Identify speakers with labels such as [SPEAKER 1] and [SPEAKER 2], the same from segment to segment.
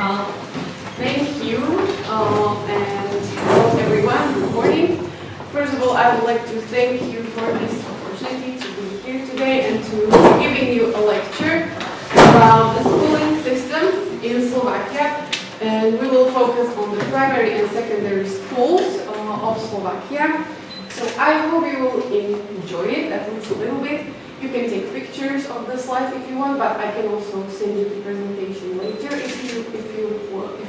[SPEAKER 1] Thank you, and hello everyone, good morning. First of all, I would like to thank you for this opportunity to be here today and to be giving you a lecture about the schooling system in Slovakia. And we will focus on the primary and secondary schools of Slovakia. So I hope you will enjoy it at least a little bit. You can take pictures of the slides if you want, but I can also send you the presentation later if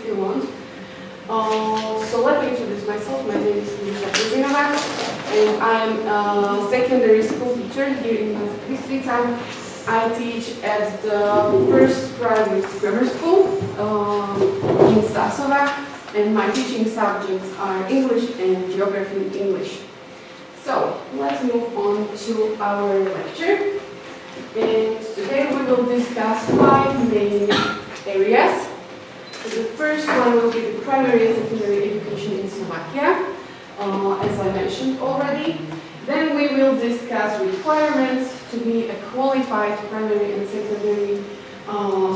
[SPEAKER 1] you want. So let me introduce myself. My name is Libuša Brezinová, and I am a secondary school teacher here in Libuša. I teach at the first private grammar school in Sasova, and my teaching subjects are English and Geography in English. So, let's move on to our lecture. And today we will discuss 5 main areas. So the first one will be the primary and secondary education in Slovakia, as I mentioned already. Then we will discuss requirements to be a qualified primary and secondary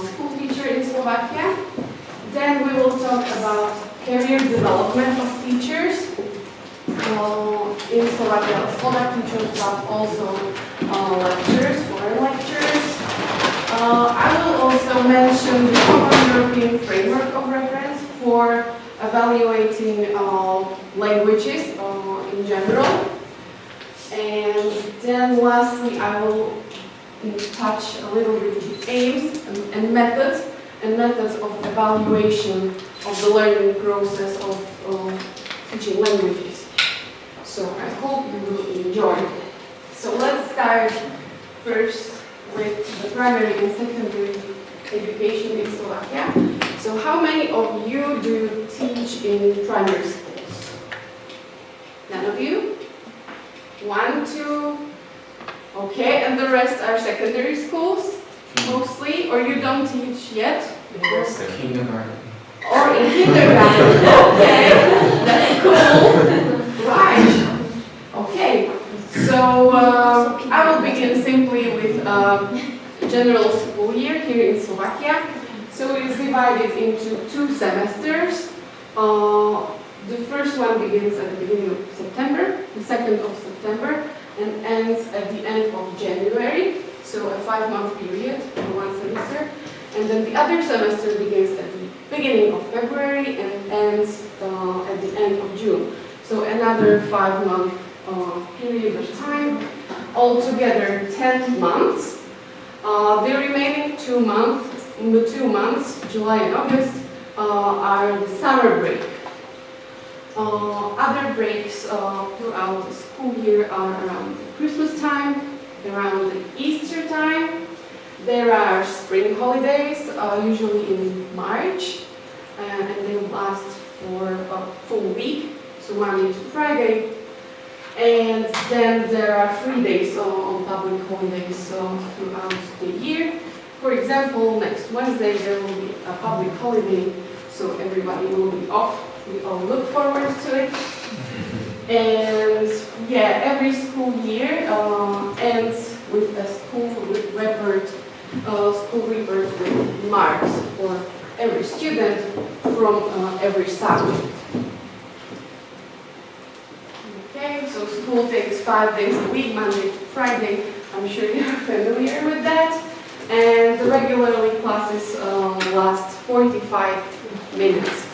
[SPEAKER 1] school teacher in Slovakia. Then we will talk about career development of teachers in Slovakia, Slovak teachers, but also lecturers, foreign lecturers. I will also mention the Common European Framework of Reference for evaluating languages in general. And then lastly, I will touch a little bit the aims and methods of evaluation of the learning process of teaching languages. So I hope you will enjoy. So let's start first with the primary and secondary education in Slovakia. So how many of you do you teach in primary schools? None of you? 1, 2, okay, and the rest are secondary schools, mostly, or you don't teach yet?
[SPEAKER 2] Yes, the kindergarten.
[SPEAKER 1] Or in kindergarten, okay, that's cool, right, okay, so I will begin simply with general school year here in Slovakia. So it is divided into 2 semesters. The first one begins at the beginning of September, the 2nd of September, and ends at the end of January, so a 5-month period for 1 semester. And then the other semester begins at the beginning of February and ends at the end of June. So another 5-month period of time, altogether 10 months. The remaining 2 months, July and August, are the summer break. Other breaks throughout the school year are around Christmas time, around the Easter time. There are spring holidays, usually in March, and they last for a full week, so Monday to Friday. And then there are 3 days on public holidays throughout the year. For example, next Wednesday there will be a public holiday, so everybody will be off. We all look forward to it. And yeah, every school year ends with a school report with marks for every student from every subject. Okay, so school takes 5 days a week, Monday to Friday. I'm sure you're familiar with that. And the regularly classes last 45 minutes.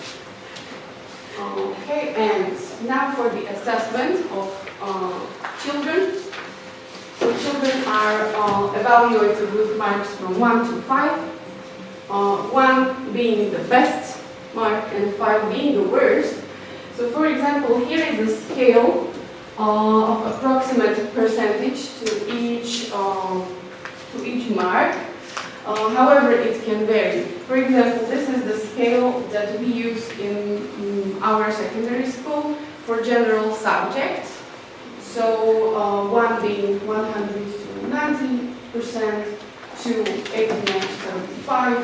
[SPEAKER 1] Okay, and now for the assessment of children. So children are evaluated with marks from 1 to 5, 1 being the best mark and 5 being the worst. So for example, here is a scale of approximate percentage to each mark. However, it can vary. For example, this is the scale that we use in our secondary school for general subjects. So 1 being 100 to 90%, 2 89 to 75,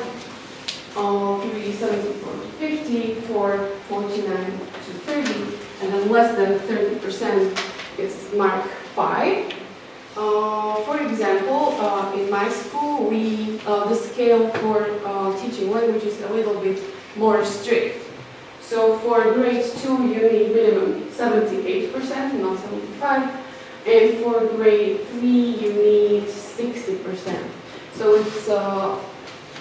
[SPEAKER 1] 3 74 to 50, 4 49 to 30, and then less than 30% is mark 5. For example, in my school, the scale for teaching language is a little bit more strict. So for grade 2, you need minimum 78%, not 75%. And for grade 3, you need 60%. So it's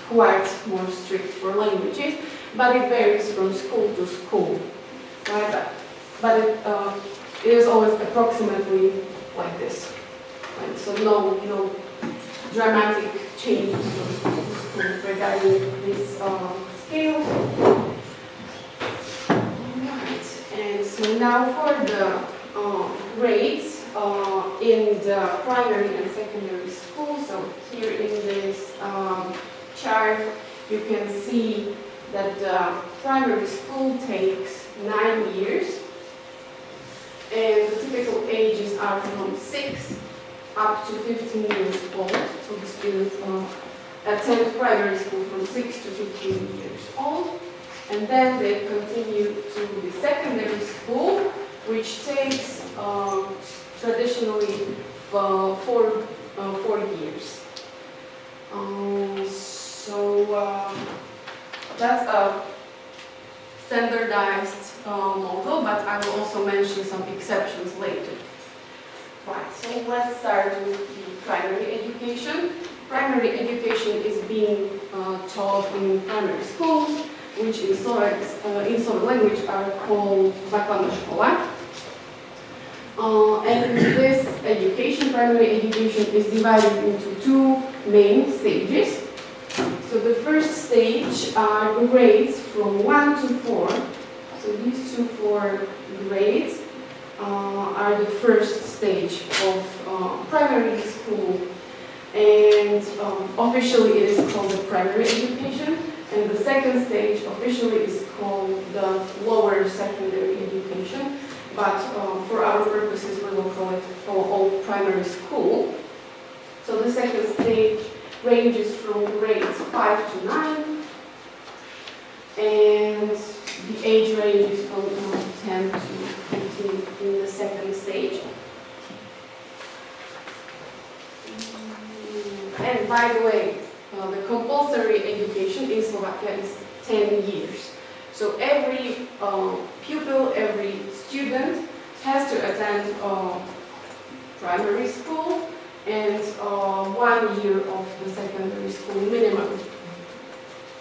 [SPEAKER 1] quite more strict for languages, but it varies from school to school, right? But it is always approximately like this. Right? So no dramatic changes from school to school regarding this scale. Alright, and so now for the grades in the primary and secondary school. So here in this chart, you can see that the primary school takes 9 years, and the typical ages are from 6 up to 15 years old. So the students attend primary school from 6 to 15 years old, and then they continue to the secondary school, which takes traditionally 4 years. That's a standardized model, but I will also mention some exceptions later. Right, so let's start with the primary education. Primary education is being taught in primary schools, which in Slovak language are called základná škola. And this education, primary education, is divided into 2 main stages. So the first stage are grades from 1 to 4. So these 4 grades are the first stage of primary school, and officially it is called the primary education, and the second stage officially is called the lower secondary education, but for our purposes we will call it all primary school. So the second stage ranges from grades 5 to 9, and the age ranges from 10 to 15 in the second stage. And by the way, the compulsory education in Slovakia is 10 years. So every pupil, every student has to attend primary school and 1 year of the secondary school minimum.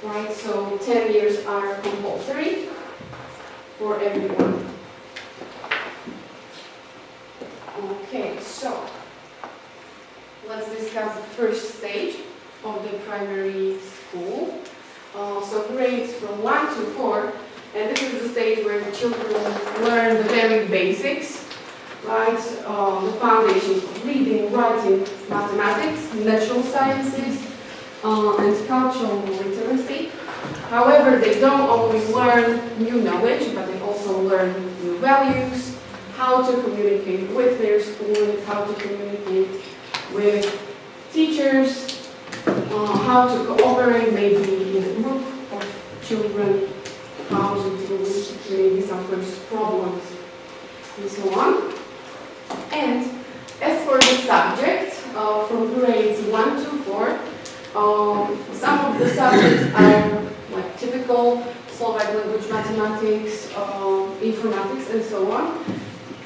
[SPEAKER 1] Right, so 10 years are compulsory for everyone. Okay, so let's discuss the first stage of the primary school. So grades from 1 to 4, and this is the stage where the children learn the very basics, right? The foundations of reading, writing, mathematics, natural sciences, and cultural literacy. However, they don't only learn new knowledge, but they also learn new values, how to communicate with their schoolmates, how to communicate with teachers, how to cooperate maybe in a group of children, how to deal with maybe some first problems, and so on. And as for the subject, from grades 1 to 4, some of the subjects are like typical Slovak language, mathematics, informatics, and so on.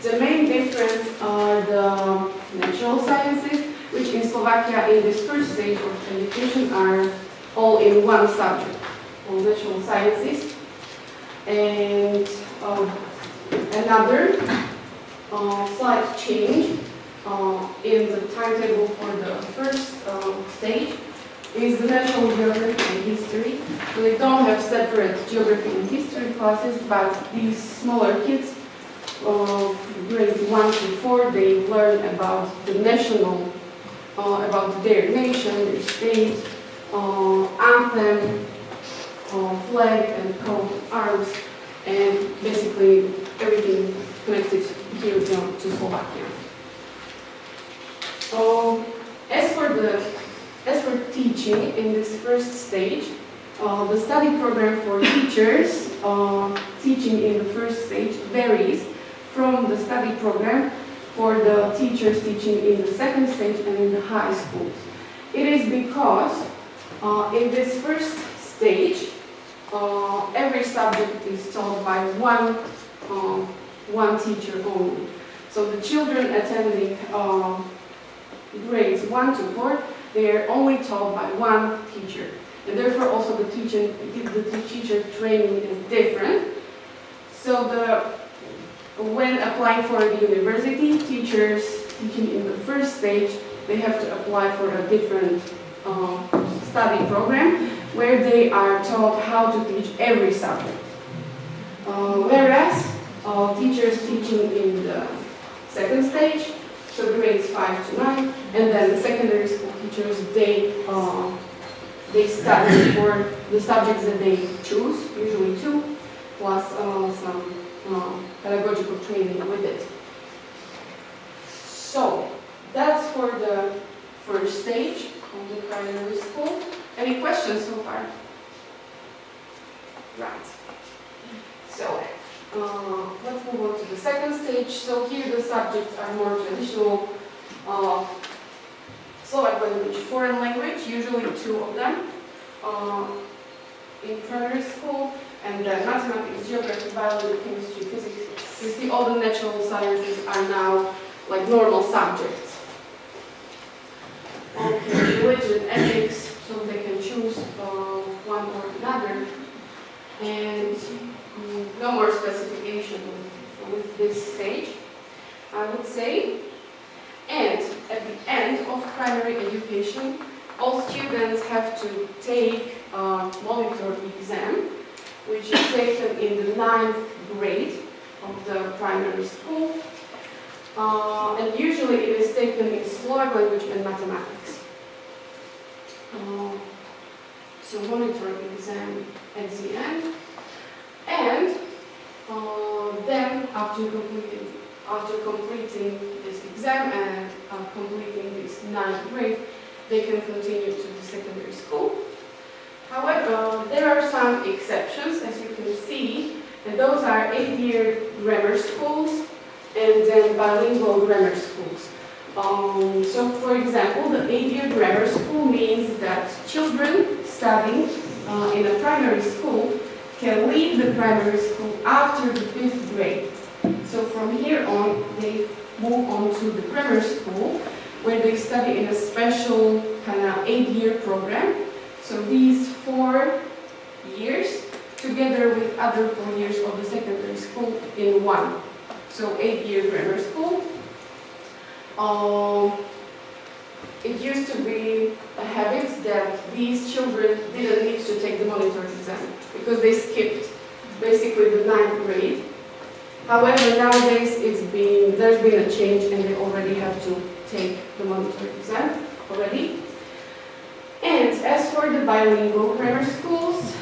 [SPEAKER 1] The main difference are the natural sciences, which in Slovakia in this first stage of education are all in one subject, all natural sciences. And another slight change in the timetable for the first stage is the natural geography and history. So they don't have separate geography and history classes, but these smaller kids, grades 1 to 4, they learn about the national, about their nation, their state, anthem, flag and coat of arms, and basically everything connected here to Slovakia. As for teaching in this first stage, the study program for teachers teaching in the first stage varies from the study program for the teachers teaching in the second stage and in the high schools. It is because in this first stage, subject is taught by one teacher only. So the children attending grades 1 to 4, they are only taught by one teacher. And therefore also the teacher training is different. So when applying for the university, teachers teaching in the first stage, they have to apply for a different study program where they are taught how to teach every subject. Whereas teachers teaching in the second stage, so grades 5 to 9, and then the secondary school teachers, they study for the subjects that they choose, usually 2, plus some pedagogical training with it. So that's for the first stage of the primary school. Any questions so far? Right. So let's move on to the second stage. So here the subjects are more traditional Slovak language, foreign language, usually 2 of them in primary school, and then mathematics, geography, biology, chemistry, physics. You see all the natural sciences are now like normal subjects. Okay, religion, ethics, so they can choose one or another, and no more specification with this stage, I would say. And at the end of primary education, all students have to take a monitor exam, which is taken in the 9th grade of the primary school. And usually it is taken in Slovak language and mathematics. So monitor exam at the end. And then after completing this exam and completing this 9th grade, they can continue to the secondary school. However, there are some exceptions, as you can see, and those are 8-year grammar schools and then bilingual grammar schools. So for example, the 8-year grammar school means that children studying in a primary school can leave the primary school after the 5th grade. So from here on, they move on to the grammar school, where they study in a special kind of 8-year program. So these 4 years, together with other 4 years of the secondary school in one. So 8-year grammar school. It used to be a habit that these children didn't need to take the monitor exam because they skipped basically the 9th grade. However, nowadays there's been a change and they already have to take the monitor exam already. And as for the bilingual grammar schools,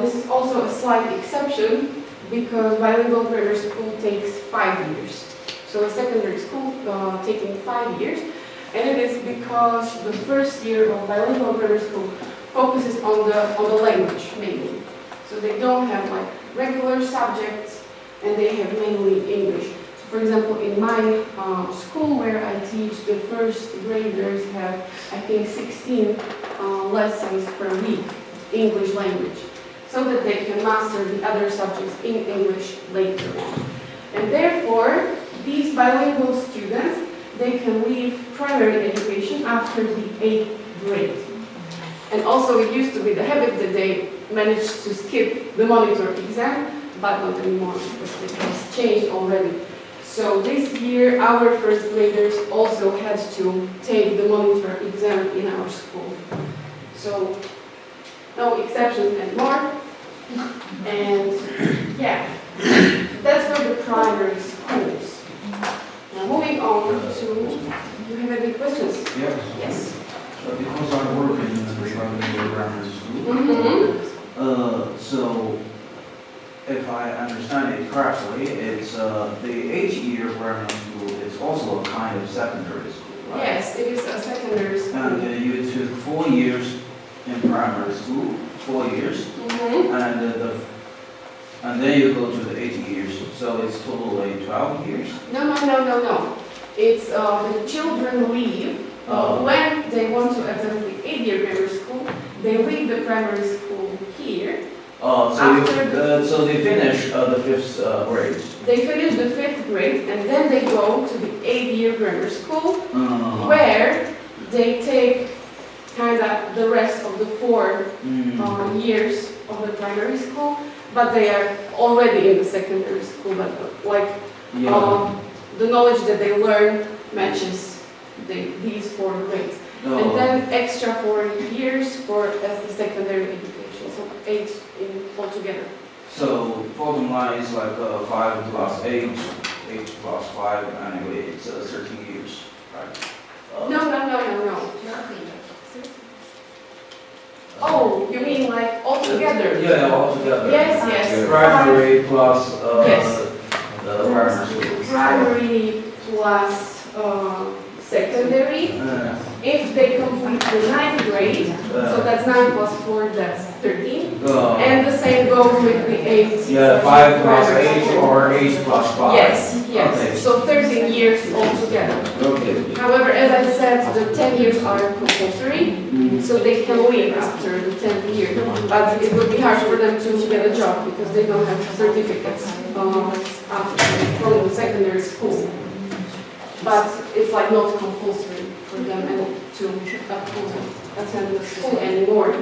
[SPEAKER 1] this is also a slight exception because bilingual grammar school takes 5 years. So a secondary school taking 5 years, and it is because the first year of bilingual grammar school focuses on the language mainly. So they don't have like regular subjects, and they have mainly English. So for example, in my school where I teach, the first graders have, I think, 16 lessons per week, English language, so that they can master the other subjects in English later on. And therefore, these bilingual students, they can leave primary education after the 8th grade. And also it used to be the habit that they managed to skip the monitor exam, but not anymore because it has changed already. So this year our first graders also had to take the monitor exam in our school. So no exceptions anymore. And yeah, that's for the primary schools. Now moving on to, do you have any questions?
[SPEAKER 2] Yes.
[SPEAKER 1] Yes.
[SPEAKER 2] Because I work in the bilingual grammar school.
[SPEAKER 1] Mm-hmm.
[SPEAKER 2] So, if I understand it correctly, it's the 8-year grammar school is also a kind of secondary school, right?
[SPEAKER 1] Yes, it is a secondary school.
[SPEAKER 2] And you took 4 years in primary school, 4 years,
[SPEAKER 1] Mm-hmm.
[SPEAKER 2] and then you go to the 8 years, so it's totally 12 years?
[SPEAKER 1] No. It's the children leave when they want to attend the 8-year grammar school. They leave the primary school here.
[SPEAKER 2] So So they finish the fifth grade.
[SPEAKER 1] They finish the 5th grade and then they go to the 8-year grammar school where they take kind of the rest of the 4 years of the primary school, but they are already in the secondary school, but like the knowledge that they learn matches these 4 grades. And then extra 4 years as the secondary education, so 8 in altogether.
[SPEAKER 2] So bottom line is like 5 plus 8, 8 plus 5, anyway, it's 13 years, right?
[SPEAKER 1] No. Oh, you mean like altogether?
[SPEAKER 2] Yeah, altogether.
[SPEAKER 1] Yes.
[SPEAKER 2] Primary plus
[SPEAKER 1] Yes.
[SPEAKER 2] the primary school.
[SPEAKER 1] Primary plus secondary. If they complete the 9th grade, so that's 9 plus 4, that's 13. And the same goes with the 8.
[SPEAKER 2] Yeah, 5 plus 8 or 8 plus 5.
[SPEAKER 1] Yes.
[SPEAKER 2] Okay.
[SPEAKER 1] So 13 years altogether.
[SPEAKER 2] Okay.
[SPEAKER 1] However, as I said, the 10 years are compulsory, so they can leave after the 10th year. But it would be hard for them to get a job because they don't have certificates from the secondary school. But it's like not compulsory for them to attend the school anymore.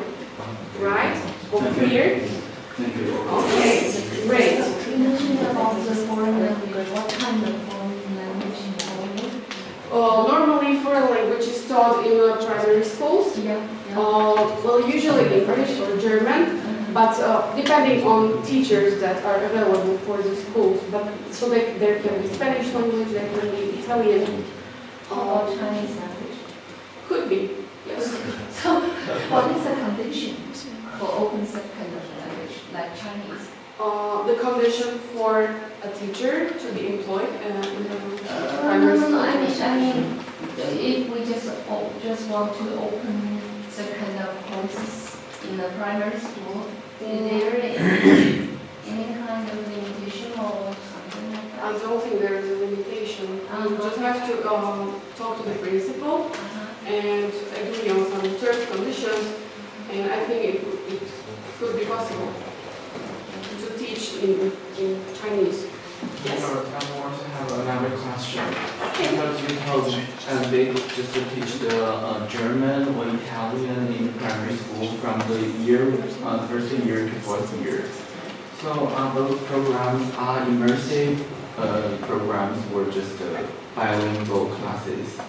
[SPEAKER 1] Right? All clear?
[SPEAKER 2] Thank you.
[SPEAKER 1] Okay, great.
[SPEAKER 3] You mentioned about the foreign language. What kind of foreign language in Poland?
[SPEAKER 1] Normally, foreign language is taught in primary schools. Well, usually English or German, but depending on teachers that are available for the schools. But so there can be Spanish language, there can be Italian.
[SPEAKER 3] How about Chinese language?
[SPEAKER 1] Could be, yes.
[SPEAKER 3] So, what is the condition for open such kind of language, like Chinese?
[SPEAKER 1] The condition for a teacher to be employed in the primary school.
[SPEAKER 3] I mean, if we just want to open some kind of courses in the primary school, is there any kind of limitation or something like
[SPEAKER 1] I
[SPEAKER 3] that?
[SPEAKER 1] don't think there is a limitation. You just have to talk to the principal and agree on some terms, conditions, and I think it could be possible to teach in Chinese. Yes.
[SPEAKER 4] I want to have another question. Because you told they just to teach the German or Italian in primary school from the first year to 4th year. So those programs are immersive programs or just bilingual classes?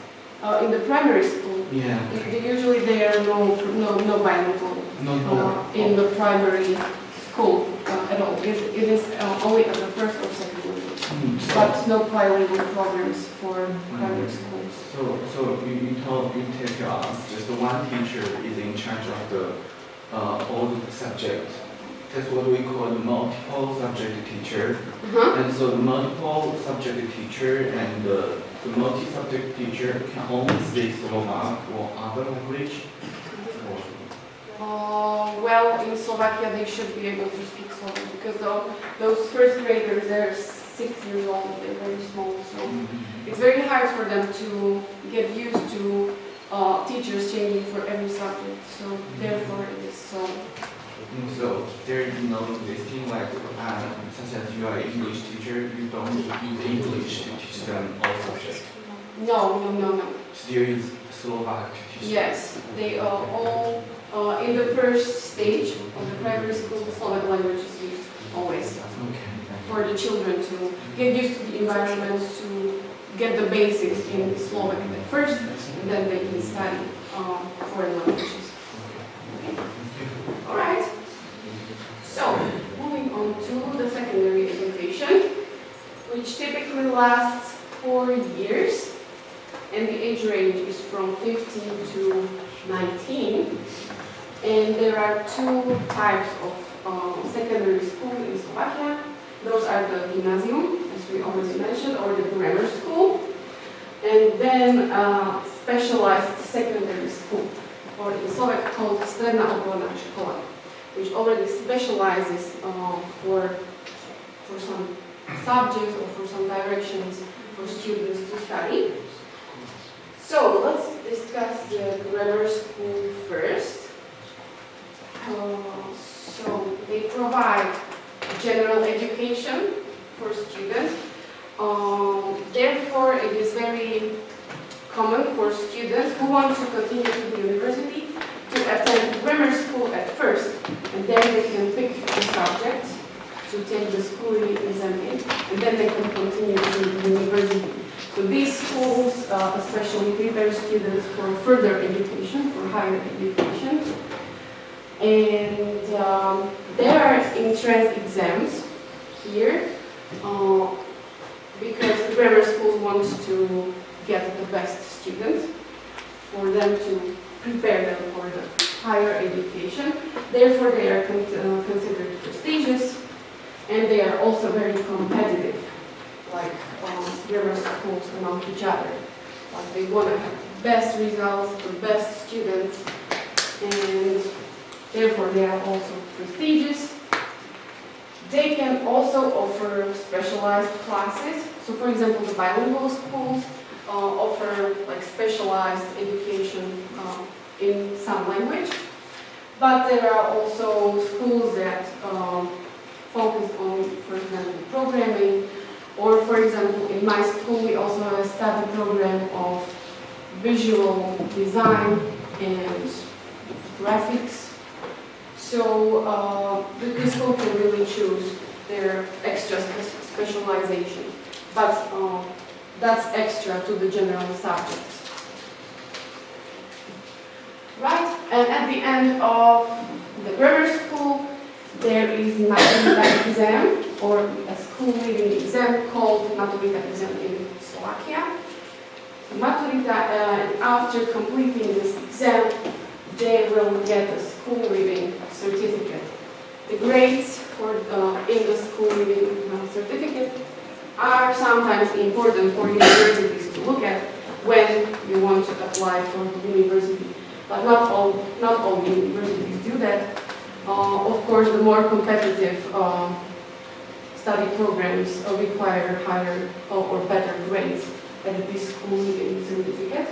[SPEAKER 1] In the primary school,
[SPEAKER 4] Yeah.
[SPEAKER 1] usually there are no bilingual in the primary school at all. It is only at the first or second level, but no bilingual programs for primary schools.
[SPEAKER 4] So you told you take just one teacher is in charge of the all the subject. That's what we call the multiple subject teacher. And so the multiple subject teacher and the multi-subject teacher can only speak Slovak or other language.
[SPEAKER 1] Well, in Slovakia they should be able to speak Slovak because those first graders, they're 6 years old, they're very small, so it's very hard for them to get used to teachers changing for every subject, so therefore it is so.
[SPEAKER 4] So there is no listing like such as you are an English teacher, you don't use English to teach them all subjects.
[SPEAKER 1] No.
[SPEAKER 4] Still use Slovak to teach them.
[SPEAKER 1] Yes, they all in the first stage of the primary school, the Slovak language is used always
[SPEAKER 4] Okay.
[SPEAKER 1] for the children to get used to the environment, to get the basics in Slovak at first, and then they can study foreign languages. All right. So moving on to the secondary education, which typically lasts 4 years, and the age range is from 15 to 19. And there are 2 types of secondary school in Slovakia. Those are the gymnasium, as we already mentioned, or the grammar school, and then specialized secondary school, or in Slovak called stredná odborná škola, which already specializes for some subjects or for some directions for students to study. So let's discuss the grammar school first. So they provide general education for students. Therefore, it is very common for students who want to continue to the university to attend grammar school at first, and then they can pick the subject to take the school exam in, and then they can continue to the university. So these schools especially prepare students for further education, for higher education. And there are entrance exams here because the grammar school wants to get the best students for them to prepare them for the higher education. Therefore, they are considered prestigious, and they are also very competitive, like grammar schools among each other. Like they want to have the best results, the best students, and therefore they are also prestigious. They can also offer specialized classes. So, for example, the bilingual schools offer like specialized education in some language, but there are also schools that focus on, for example, programming, or for example, in my school we also have a study program of visual design and graphics. So the school can really choose their extra specialization, but that's extra to the general subjects. Right, and at the end of the grammar school, there is maturita exam, or a school leaving exam called maturita exam in Slovakia. Maturita, after completing this exam, they will get a school leaving certificate. The grades for in the school leaving certificate are sometimes important for universities to look at when you want to apply for the university. But not all universities do that. Of course, the more competitive study programs require higher or better grades at this school leaving certificate.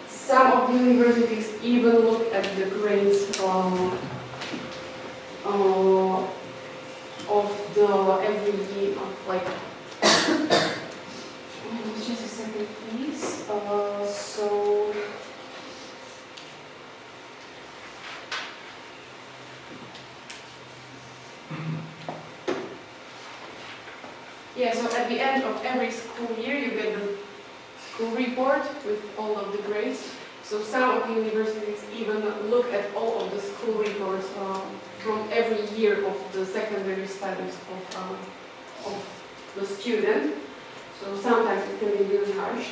[SPEAKER 1] Some of the universities even look at the grades of the every year, like. Just a second, please. So at the end of every school year, you get the school report with all of the grades. So some of the universities even look at all of the school reports from every year of the secondary studies of the student. So sometimes it can be really harsh.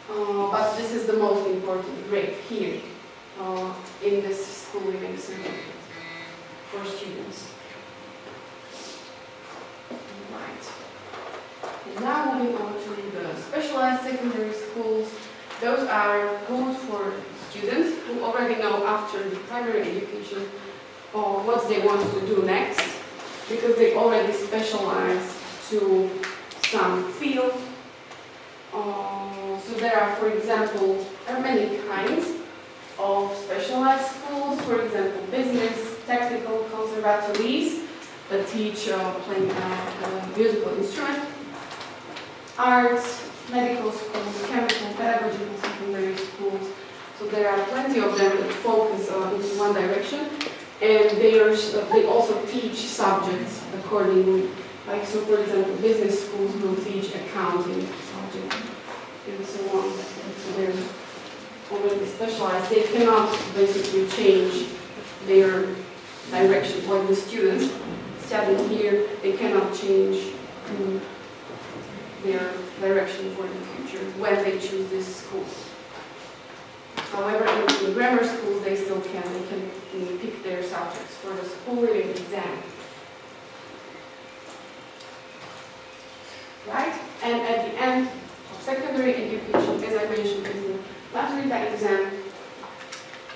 [SPEAKER 1] But this is the most important grade here in this school living certificate for students. Right. And now moving on to the specialized secondary schools. Those are good for students who already know after the primary education what they want to do next, because they already specialize to some field. So there are, for example, many kinds of specialized schools. For example, business, technical conservatories that teach playing a musical instrument, arts, medical schools, chemical, pedagogical secondary schools. So there are plenty of them that focus in one direction, and they also teach subjects accordingly. Like, so for example, business schools will teach accounting subject and so on. So they're already specialized. They cannot basically change their direction. Like the students studying here, they cannot change their direction for the future when they choose this school. However, in the grammar schools, they still can. They can pick their subjects for the school leaving exam. Right? And at the end of secondary education, as I mentioned in the maturita exam,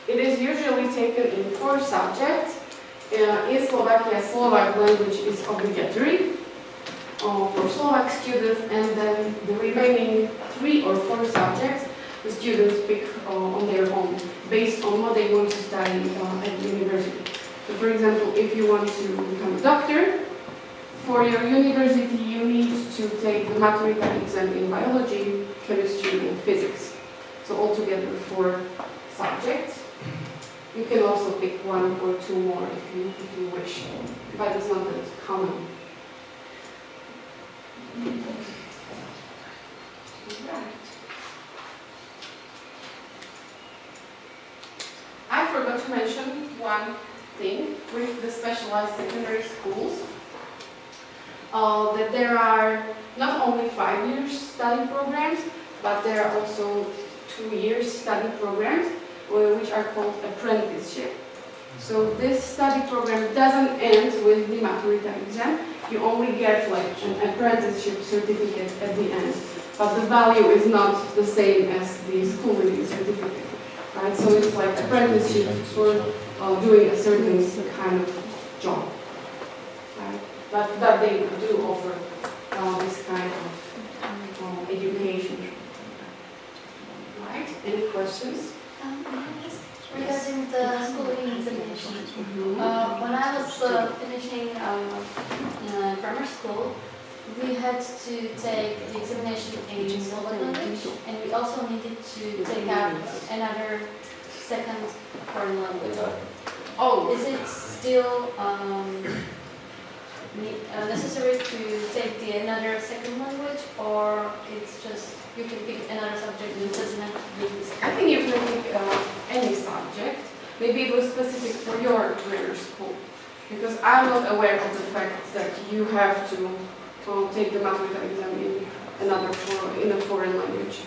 [SPEAKER 1] it is usually taken in 4 subjects. In Slovakia, Slovak language is obligatory for Slovak students, and then the remaining 3 or 4 subjects the students pick on their own, based on what they want to study at the university. So for example, if you want to become a doctor, for your university you need to take the maturità exam in biology, chemistry and physics. So altogether 4 subjects. You can also pick 1 or 2 more if you wish, but it's not that common. Right. I forgot to mention one thing with the specialized secondary schools, that there are not only 5 years study programs, but there are also 2 years study programs, which are called apprenticeship. So this study program doesn't end with the maturità exam. You only get like an apprenticeship certificate at the end, but the value is not the same as the schooling certificate, right? So it's like apprenticeship for doing a certain kind of job, right? But they do offer this kind of education, right? Any questions?
[SPEAKER 5] Regarding the schooling examination, when I was finishing grammar school, we had to take the examination in Slovak language, and we also needed to take out another second foreign language.
[SPEAKER 1] Oh,
[SPEAKER 5] Is it still necessary to take another second language, or it's just you can pick another subject and it doesn't have to be this?
[SPEAKER 1] I think you can pick any subject. Maybe it was specific for your grammar school, because I'm not aware of the fact that you have to take the maturità exam in a foreign language.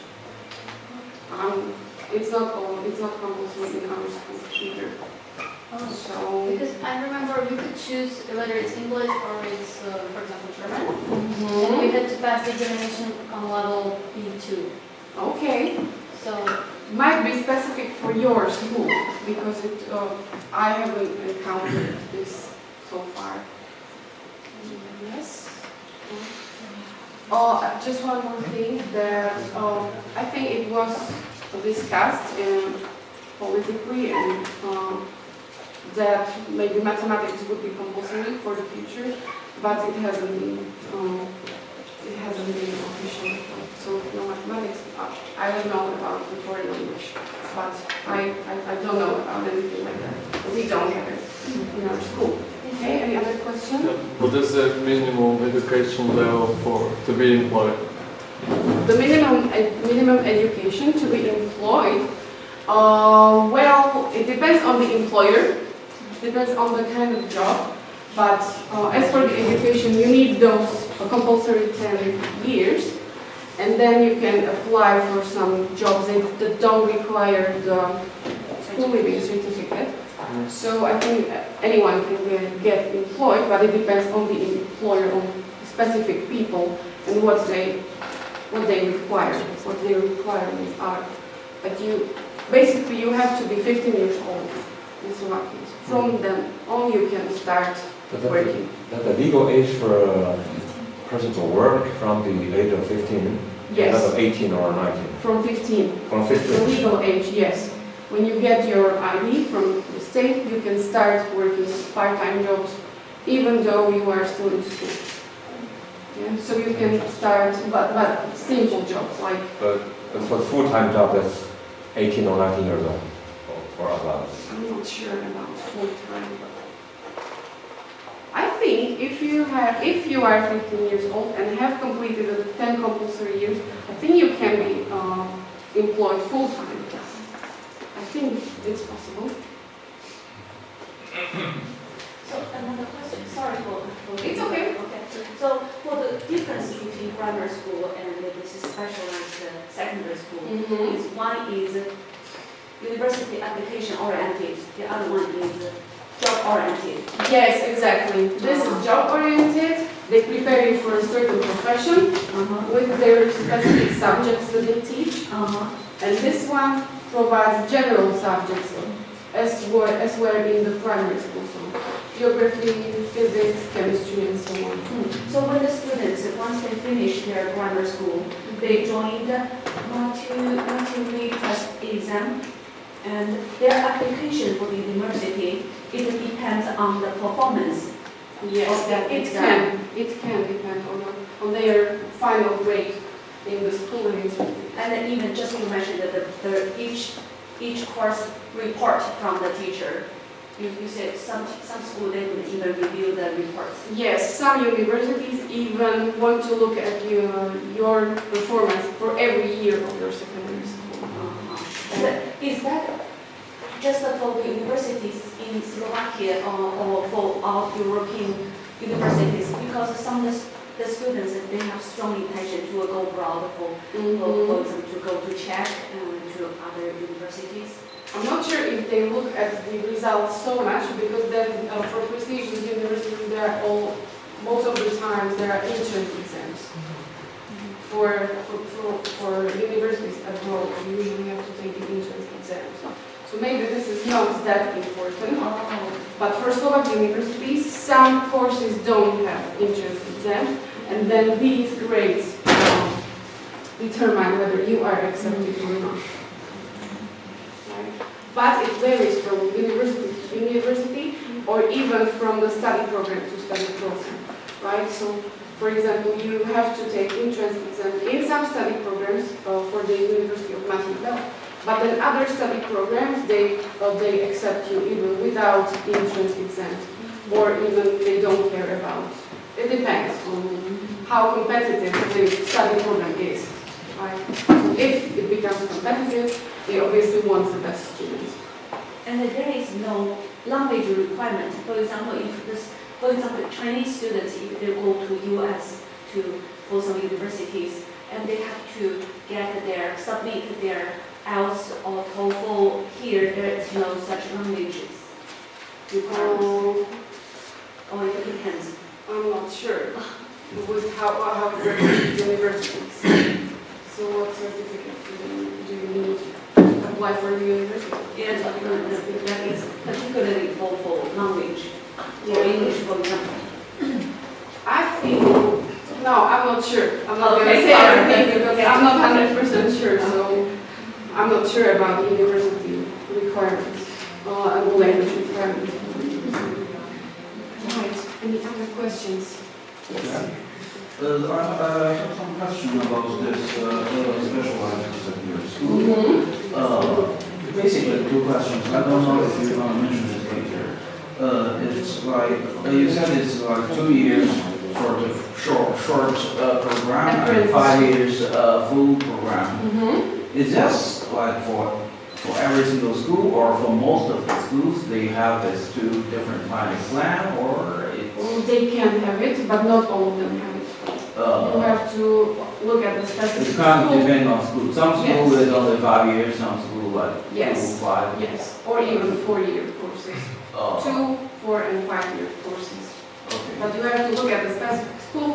[SPEAKER 1] It's not compulsory in our school either.
[SPEAKER 5] Oh.
[SPEAKER 1] So
[SPEAKER 5] Because I remember you could choose whether it's English or it's, for example, German. And we had to pass the examination on level B2.
[SPEAKER 1] okay,
[SPEAKER 5] So,
[SPEAKER 1] might be specific for your school, because I haven't encountered this so far. Yes. Just one more thing that I think it was discussed politically, and that maybe mathematics would be compulsory for the future, but it hasn't been official. So no mathematics. I don't know about the foreign language, but I don't know about anything like that. We don't have it in our school. Okay, any other questions?
[SPEAKER 6] What is the minimum education level to be employed?
[SPEAKER 1] The minimum education to be employed, well, it depends on the employer, depends on the kind of job, but as for the education, you need those compulsory 10 years, and then you can apply for some jobs that don't require the school leaving certificate. So I think anyone can get employed, but it depends on the employer, on specific people, and what they require, what their requirements are. But you have to be 15 years old in Slovakia. From then on, you can start working.
[SPEAKER 7] That the legal age for a person to work from the age of 15,
[SPEAKER 1] Yes.
[SPEAKER 7] not of 18 or 19.
[SPEAKER 1] From 15.
[SPEAKER 7] From
[SPEAKER 1] The
[SPEAKER 7] 15.
[SPEAKER 1] legal age, yes. When you get your ID from the state, you can start working part-time jobs, even though you are still in school. Yeah, so you can start, but simple jobs like.
[SPEAKER 7] But for the full-time job, that's 18 or 19 years old for adults.
[SPEAKER 1] I'm not sure about full-time. I think if you are 15 years old and have completed the 10 compulsory years, I think you can be employed full-time. I think it's possible.
[SPEAKER 8] So another question, sorry for
[SPEAKER 1] It's okay.
[SPEAKER 8] So for the difference between grammar school and this specialized secondary school, is one is university application oriented, the other one is job oriented.
[SPEAKER 1] Yes, exactly. This is job oriented. They prepare you for a certain profession with their specific subjects that they teach. And this one provides general subjects as well in the primary school. So geography, physics, chemistry, and so on.
[SPEAKER 8] So when the students, once they finish their grammar school, they join the maturità exam, and their application for the university it depends on the performance.
[SPEAKER 1] Yes,
[SPEAKER 8] Of that
[SPEAKER 1] it
[SPEAKER 8] exam.
[SPEAKER 1] can depend on their final grade in the school and institute.
[SPEAKER 8] And then even just you mentioned that each course report from the teacher. You said some school they would even review the reports.
[SPEAKER 1] Yes, some universities even want to look at your performance for every year of your secondary school.
[SPEAKER 8] Is that just for the universities in Slovakia or for all European universities? Because some of the students they have strong intention to go abroad for example to go to Czech and to other universities.
[SPEAKER 1] I'm not sure if they look at the results so much because then for prestigious universities there are most of the times there are entrance exams. For universities abroad you usually have to take the entrance exams. So maybe this is not that important. But for Slovak universities some courses don't have entrance exams and then these grades determine whether you are accepted or not. But it varies from university to university or even from the study program to study program, right? So, for example, you have to take entrance exam in some study programs for the University of Mathematics, but in other study programs, they accept you even without entrance exam or even they don't care about. It depends on how competitive the study program is, right? So if it becomes competitive, they obviously want the best students.
[SPEAKER 8] And there is no language requirement. For example, Chinese students, if they go to US for some universities, and they have to submit their IELTS or TOEFL here, there is no such languages requirement. Or it depends.
[SPEAKER 1] I'm not sure with how it works with universities. So what certificate do you need to apply for the university?
[SPEAKER 8] Yes, that is particularly for language, or English, for example.
[SPEAKER 1] I think, no, I'm not sure. I'm not going to
[SPEAKER 8] Okay,
[SPEAKER 1] say
[SPEAKER 8] sorry.
[SPEAKER 1] anything because I'm not 100% sure. So I'm not sure about the university requirements and the language requirements. Right. Any other questions? Yes.
[SPEAKER 2] I have some question about this specialized secondary school. Basically, two questions. I don't know if you're going to mention this later. It's like, you said it's like 2 years sort of short program and 5 years full program. Is this like for every single school or for most of the schools they have this two different kind of plan or it's...
[SPEAKER 1] They can have it, but not all of them have it. You have to look at the specific
[SPEAKER 2] It's kind of
[SPEAKER 1] school.
[SPEAKER 2] depending on school. Some school
[SPEAKER 1] Yes.
[SPEAKER 2] is only 5 years, some school like
[SPEAKER 1] Yes.
[SPEAKER 2] 2, 5.
[SPEAKER 1] Yes, or even 4-year courses.
[SPEAKER 2] Oh,
[SPEAKER 1] 2, 4, and 5-year courses.
[SPEAKER 2] okay.
[SPEAKER 1] But you have to look at the specific school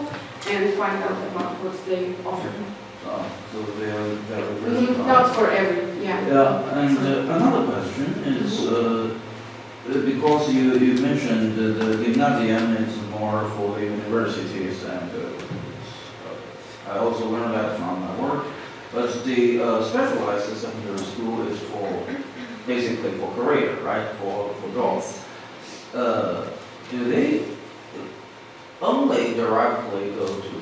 [SPEAKER 1] and find out about what they offer.
[SPEAKER 2] So they're
[SPEAKER 1] Not for every, yeah.
[SPEAKER 2] Yeah, and another question is, because you mentioned the gymnasium is more for the universities, and I also learned that from my work, but the specialized secondary school is for, basically for career, right, for jobs. Do they only directly go to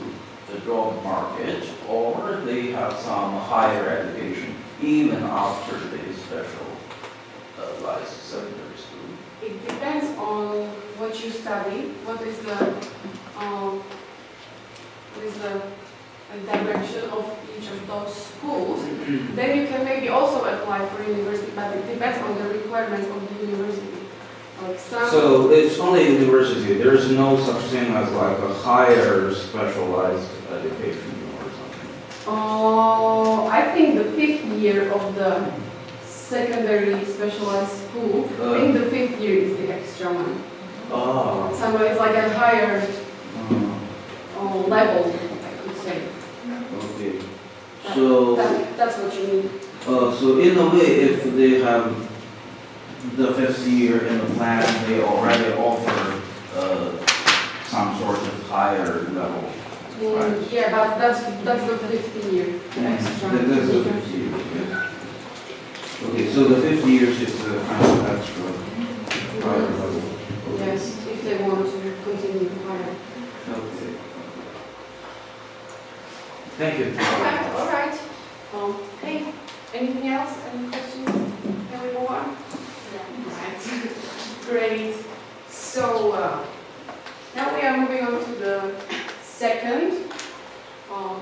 [SPEAKER 2] the job market, or they have some higher education even after the specialized secondary school?
[SPEAKER 1] It depends on what you study, what is the direction of each of those schools. Then you can maybe also apply for university, but it depends on the requirements of the university. Like some.
[SPEAKER 2] So it's only university, there is no such thing as like a higher specialized education or something?
[SPEAKER 1] I think the 5th year of the secondary specialized school, I think the 5th year is the extra one. So it's like a higher level, I could say.
[SPEAKER 2] Okay. So,
[SPEAKER 1] That's what you mean.
[SPEAKER 2] so in a way, if they have the 5th year in the plan, they already offer some sort of higher level. Right.
[SPEAKER 1] Yeah, but that's the 5th year, the extra.
[SPEAKER 2] That's the 5th year, okay. Okay, so the 5th year is kind of extra.
[SPEAKER 1] Yes, if they want to continue higher.
[SPEAKER 2] Okay. Thank you.
[SPEAKER 1] Okay, all right. Hey, anything else? Any questions? Can we move on? Right. Great. So now we are moving on to the second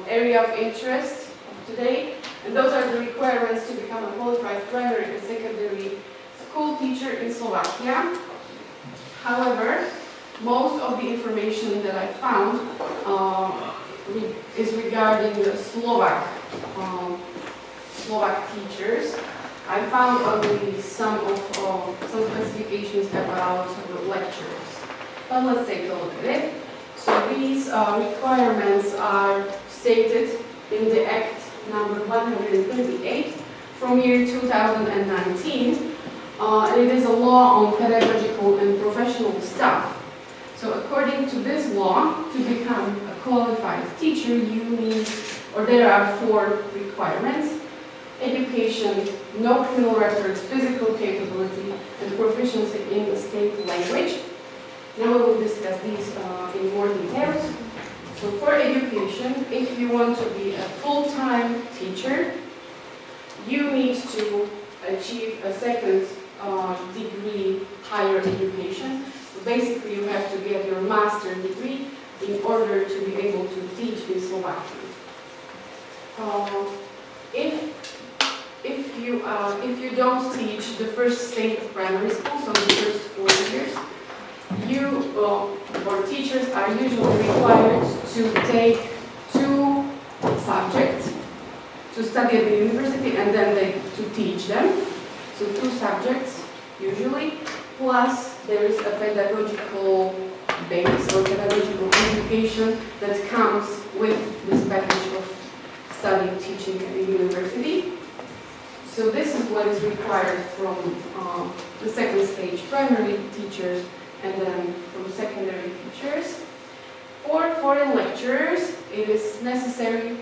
[SPEAKER 1] area of interest of today, and those are the requirements to become a qualified primary and secondary school teacher in Slovakia. However, most of the information that I found is regarding the Slovak teachers. I found only some specifications about the lecturers. But let's take a look at it. So these requirements are stated in the Act number 138 from year 2019. And it is a law on pedagogical and professional staff. So according to this law, to become a qualified teacher, there are 4 requirements: education, no criminal records, physical capability, and proficiency in the state language. Now we will discuss these in more details. So for education, if you want to be a full-time teacher, you need to achieve a second degree higher education. So basically, you have to get your master's degree in order to be able to teach in Slovakia. If you don't teach the first state of primary school, so the first 4 years, teachers are usually required to take 2 subjects to study at the university and then to teach them. So 2 subjects usually, plus there is a pedagogical base or pedagogical education that comes with this package of studying, teaching at the university. So this is what is required from the second stage primary teachers and then from secondary teachers. For foreign lecturers, it is necessary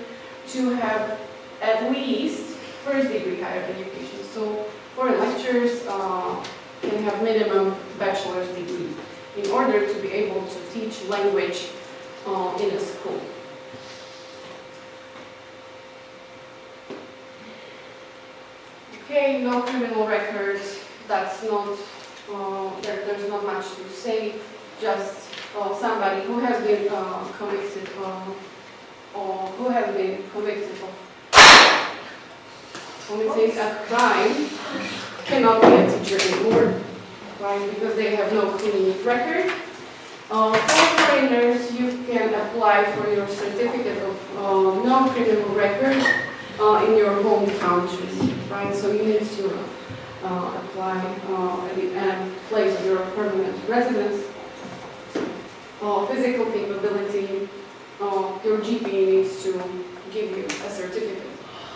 [SPEAKER 1] to have at least first degree higher education. So foreign lecturers can have minimum bachelor's degree in order to be able to teach language in a school. Okay, no criminal records. That's not. There's not much to say. Just somebody who has been convicted or who has been convicted of committing a crime cannot be a teacher anymore, right? Because they have no clean record. For foreigners, you can apply for your certificate of no criminal record in your home country, right? So you need to apply and place your permanent residence. Physical capability, your GP needs to give you a certificate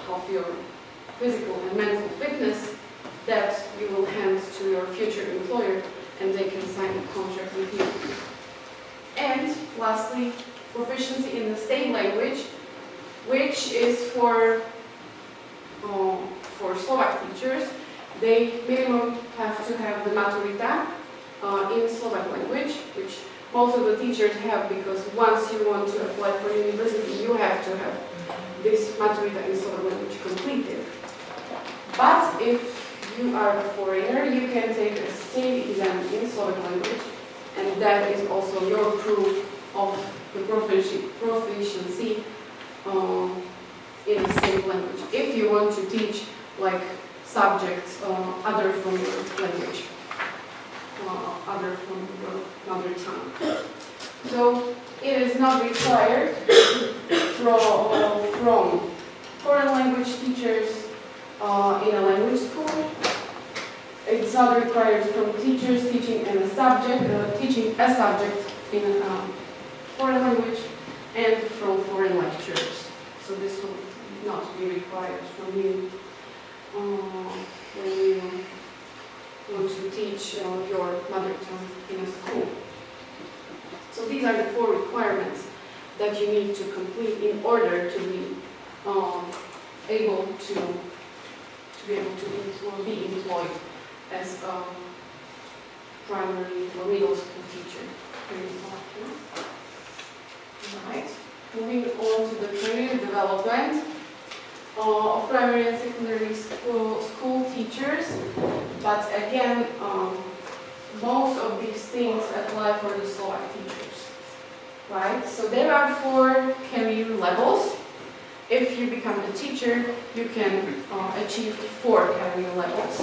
[SPEAKER 1] of your physical and mental fitness that you will hand to your future employer and they can sign a contract with you. And lastly, proficiency in the state language, which is for Slovak teachers. They minimum have to have the maturita in Slovak language, which most of the teachers have, because once you want to apply for university, you have to have this maturita in Slovak language completed. But if you are a foreigner, you can take a state exam in Slovak language, and that is also your proof of the proficiency in the state language. If you want to teach like subjects other from your language, other from your mother tongue. So it is not required from foreign language teachers in a language school. It's not required from teachers teaching in a subject, in a foreign language, and from foreign lecturers. So this will not be required from you when you want to teach your mother tongue in a school. So these are the 4 requirements that you need to complete in order to be able to be employed as a primary or middle school teacher here in Slovakia. Right. Moving on to the career development of primary and secondary school teachers, but again, most of these things apply for the Slovak teachers, right? So there are 4 career levels. If you become a teacher, you can achieve 4 career levels.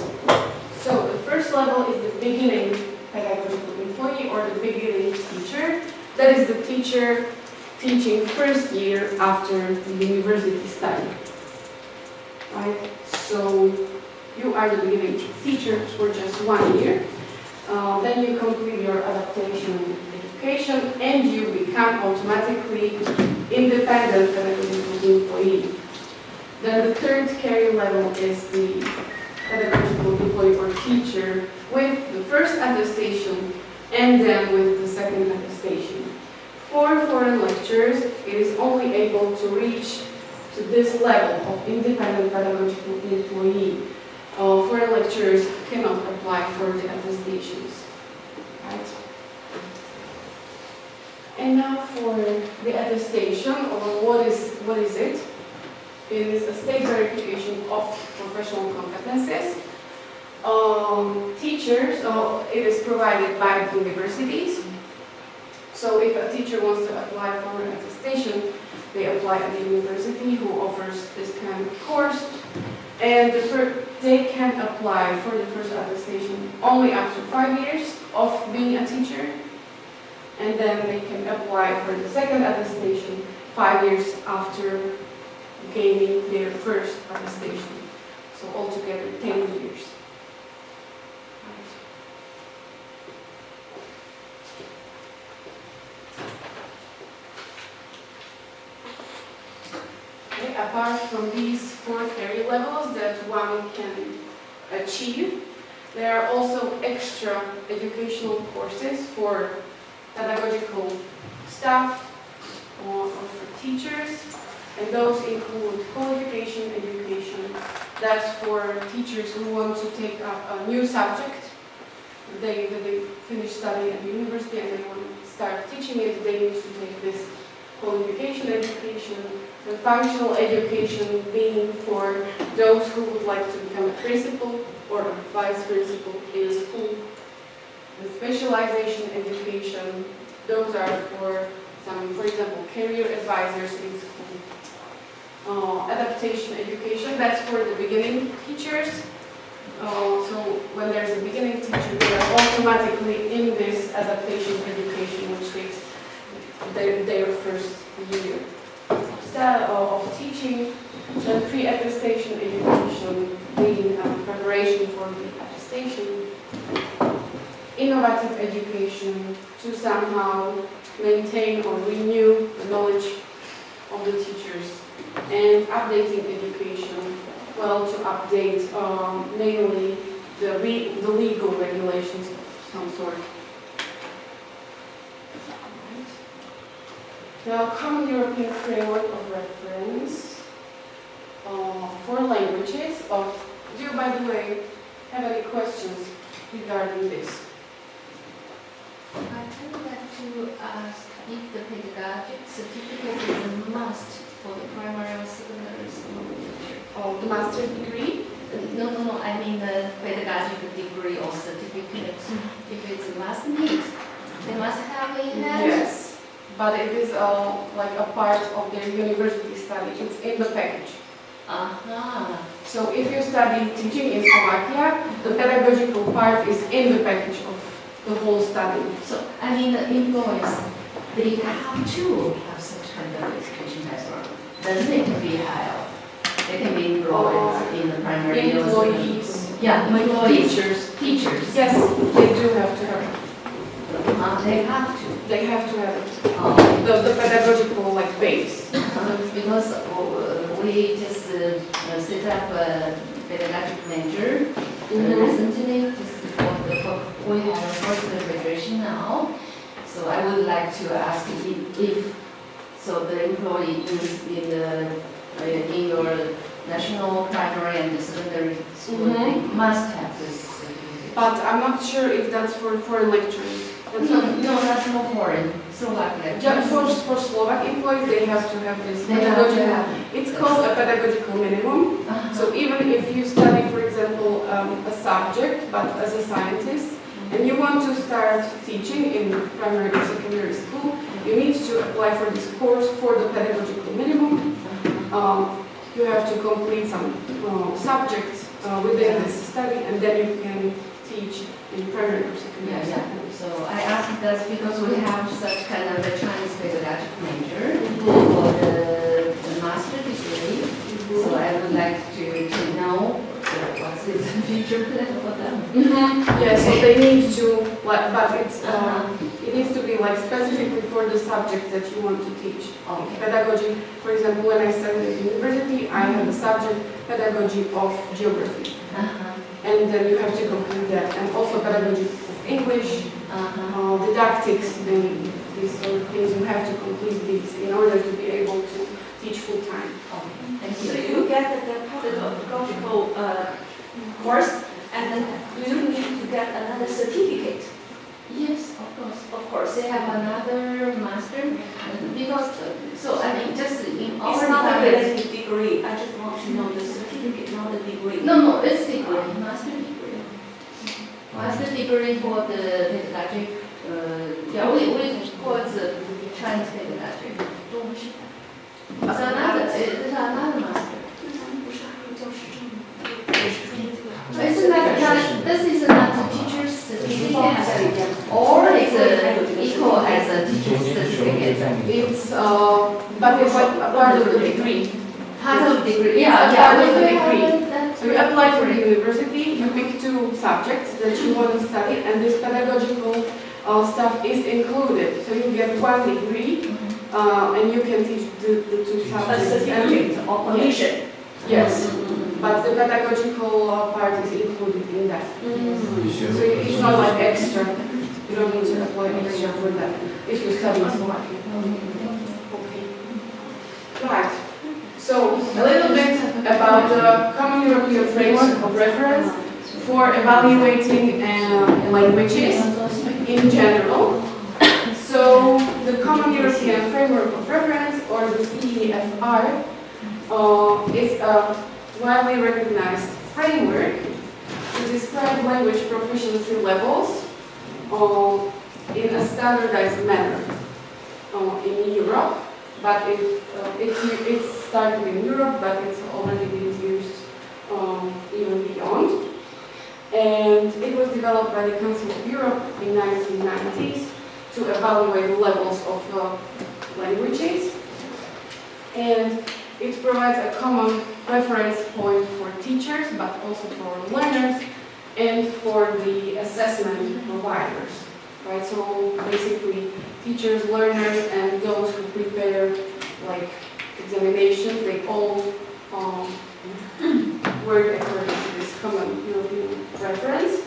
[SPEAKER 1] So the first level is the beginning pedagogical employee or the beginning teacher. That is the teacher teaching first year after the university study. Right? So you are the beginning teacher for just 1 year. Then you complete your adaptation education and you become automatically independent pedagogical employee. Then the third career level is the pedagogical employee or teacher with the first attestation and then with the second attestation. For foreign lecturers, it is only able to reach to this level of independent pedagogical employee. Foreign lecturers cannot apply for the attestations. Right? And now for the attestation, or what is it? It is a state verification of professional competences. Teachers, it is provided by the universities. So if a teacher wants to apply for an attestation, they apply at the university who offers this kind of course. And they can apply for the first attestation only after 5 years of being a teacher. And then they can apply for the second attestation 5 years after gaining their first attestation. So altogether 10 years. Okay, apart from these 4 career levels that one can achieve, there are also extra educational courses for pedagogical staff or for teachers, and those include qualification education. That's for teachers who want to take up a new subject. They finish studying at the university and they want to start teaching it. They need to take this qualification education. The functional education being for those who would like to become a principal or a vice principal in a school. The specialization education, those are for some, for example, career advisors in school. Adaptation education, that's for the beginning teachers. So when there's a beginning teacher, they are automatically in this adaptation education, which takes their first year of teaching. Then pre-attestation education being preparation for the attestation. Innovative education to somehow maintain or renew the knowledge of the teachers. And updating education, well, to update mainly the legal regulations of some sort. Now, Common European Framework of Reference for languages. Do you, by the way, have any questions regarding this?
[SPEAKER 3] I would like to ask if the pedagogic certificate is a must for the primary or secondary school teacher.
[SPEAKER 1] Oh, the master's degree?
[SPEAKER 3] No, I mean the pedagogic degree or certificate. If it's a must need, they must have in hand.
[SPEAKER 1] Yes, but it is like a part of their university study. It's in the package. So if you study teaching in Slovakia, the pedagogical part is in the package of the whole study.
[SPEAKER 3] So, I mean, the employees, they have to have such kind of education background. Doesn't need to be higher. They can be employed in the primary or
[SPEAKER 1] Employees.
[SPEAKER 3] yeah,
[SPEAKER 1] Like
[SPEAKER 3] employees.
[SPEAKER 1] teachers.
[SPEAKER 3] Teachers.
[SPEAKER 1] Yes, they do have to have it.
[SPEAKER 3] They have to.
[SPEAKER 1] They have to have it. The pedagogical like base.
[SPEAKER 3] Because we just set up a pedagogic manager recently, just we have a first graduation now. So I would like to ask if so the employee in your national primary and secondary school they must have this certificate.
[SPEAKER 1] but I'm not sure if that's for foreign lecturers. That's
[SPEAKER 3] No,
[SPEAKER 1] what-
[SPEAKER 3] no, that's for foreign, Slovak
[SPEAKER 1] Just
[SPEAKER 3] lecturers.
[SPEAKER 1] for Slovak employees, they have to have this
[SPEAKER 3] They have to
[SPEAKER 1] pedagogical.
[SPEAKER 3] have.
[SPEAKER 1] It's called a pedagogical minimum. So even if you study, for example, a subject, but as a scientist, and you want to start teaching in primary or secondary school, you need to apply for this course for the pedagogical minimum. You have to complete some subjects within this study, and then you can teach in primary or secondary
[SPEAKER 3] Yeah,
[SPEAKER 1] school.
[SPEAKER 3] so I asked that because we have such kind of a Chinese pedagogic major for the master degree. So I would like to know what's the future plan for them.
[SPEAKER 1] Yeah, so they need to, like, but it's, it needs to be like specifically for the subject that you want to teach.
[SPEAKER 3] Okay.
[SPEAKER 1] Pedagogy, for example, when I studied at university, I had a subject, pedagogy of geography. And then you have to complete that. And also pedagogy of English, didactics, and these sort of things. You have to complete these in order to be able to teach full time.
[SPEAKER 3] Thank
[SPEAKER 8] So
[SPEAKER 3] you.
[SPEAKER 8] you get the pedagogical course, and then do you need to get another certificate?
[SPEAKER 3] Yes, of course.
[SPEAKER 8] Of course.
[SPEAKER 3] They have another master because, so I mean, just in our
[SPEAKER 8] It's not a
[SPEAKER 3] department.
[SPEAKER 8] related degree, I just want to know the certificate, not the degree.
[SPEAKER 3] No, it's degree, master degree. Master degree for the pedagogic, yeah, we call it the Chinese pedagogy. It's another master. It's not, this is not a teacher's certificate, or it's equal as a teacher's certificate.
[SPEAKER 1] It's, but it's like a part of the degree.
[SPEAKER 3] Part of degree,
[SPEAKER 1] Yeah,
[SPEAKER 3] yeah,
[SPEAKER 1] part of the
[SPEAKER 3] we
[SPEAKER 1] degree.
[SPEAKER 3] have that.
[SPEAKER 1] So you apply for the university, you pick 2 subjects that you want to study, and this pedagogical stuff is included. So you get 1 degree, and you can teach the 2
[SPEAKER 8] A
[SPEAKER 1] subjects.
[SPEAKER 8] certificate or permission.
[SPEAKER 1] Yes, but the pedagogical part is included in that. So it's not like extra. You don't need to apply extra for that if you study in Slovakia. Okay. Right. So a little bit about the Common European Framework of Reference for evaluating languages in general. So the Common European Framework of Reference, or the CEFR, is a widely recognized framework to describe language proficiency levels in a standardized manner in Europe. But it's started in Europe, but it's already been used even beyond. And it was developed by the Council of Europe in 1990s to evaluate levels of languages. And it provides a common reference point for teachers, but also for learners and for the assessment providers. Right? So basically, teachers, learners, and those who prepare like examinations, they all work according to this common European reference.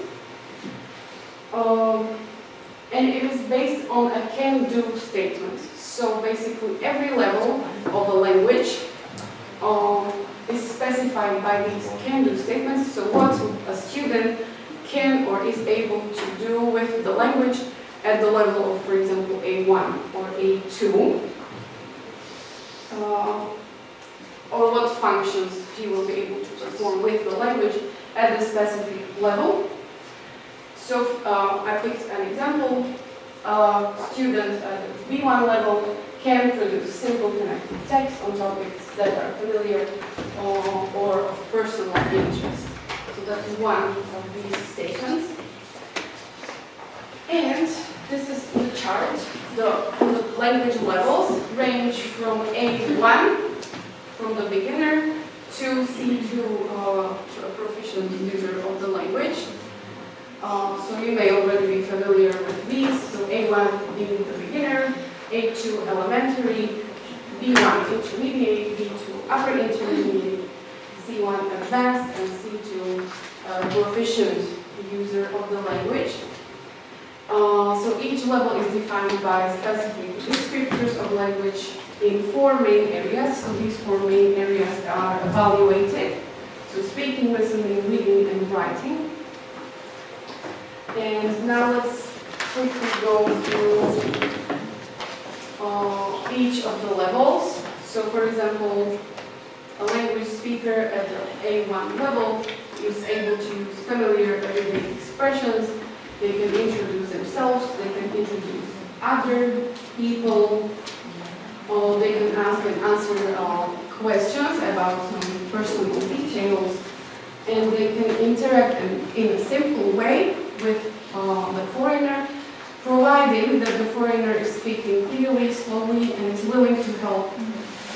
[SPEAKER 1] And it is based on a can-do statement. So basically, every level of a language is specified by these can-do statements. So what a student can or is able to do with the language at the level of, for example, A1 or A2, or what functions he will be able to perform with the language at the specific level. So I picked an example. A student at the B1 level can produce simple connected text on topics that are familiar or of personal interest. So that's one of these statements. And this is the chart. The language levels range from A1, from the beginner, to C2, to a proficient user of the language. So you may already be familiar with these. So A1 being the beginner, A2 elementary, B1 intermediate, B2 upper intermediate, C1 advanced, and C2 proficient user of the language. So each level is defined by specific descriptors of language in 4 main areas. So these 4 main areas are evaluated. So speaking, listening, reading, and writing. And now let's quickly go through each of the levels. So for example, a language speaker at the A1 level is able to use familiar everyday expressions. They can introduce themselves, they can introduce other people, or they can ask and answer questions about some personal details, and they can interact in a simple way with the foreigner, providing that the foreigner is speaking clearly, slowly, and is willing to help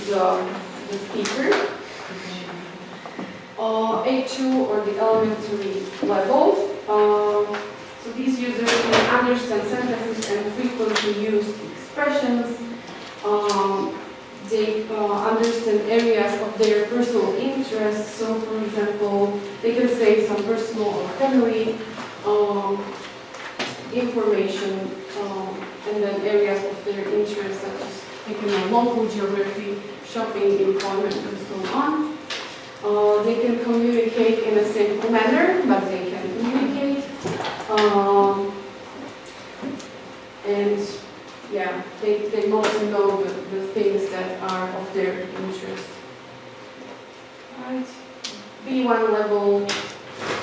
[SPEAKER 1] the speaker. A2 or the elementary level. So these users can understand sentences and frequently used expressions. They understand areas of their personal interest. So for example, they can say some personal or family information, and then areas of their interest such as local geography, shopping, employment, and so on. They can communicate in a simple manner, but they can communicate. And yeah, they mostly know the things that are of their interest. Right. B1 level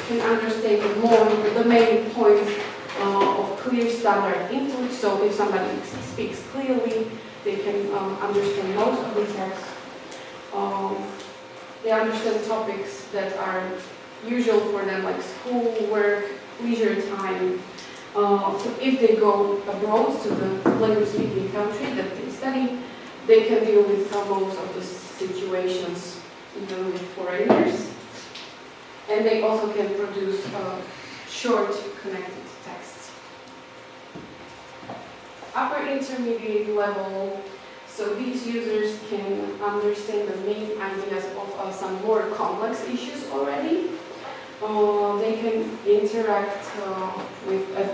[SPEAKER 1] can understand more the main points of clear standard input. So if somebody speaks clearly, they can understand most of the text. They understand topics that are usual for them, like school, work, leisure time. So if they go abroad to the language-speaking country that they study, they can deal with most of the situations, even with foreigners. And they also can produce short, connected texts. Upper intermediate level. So these users can understand the main ideas of some more complex issues already. They can interact with a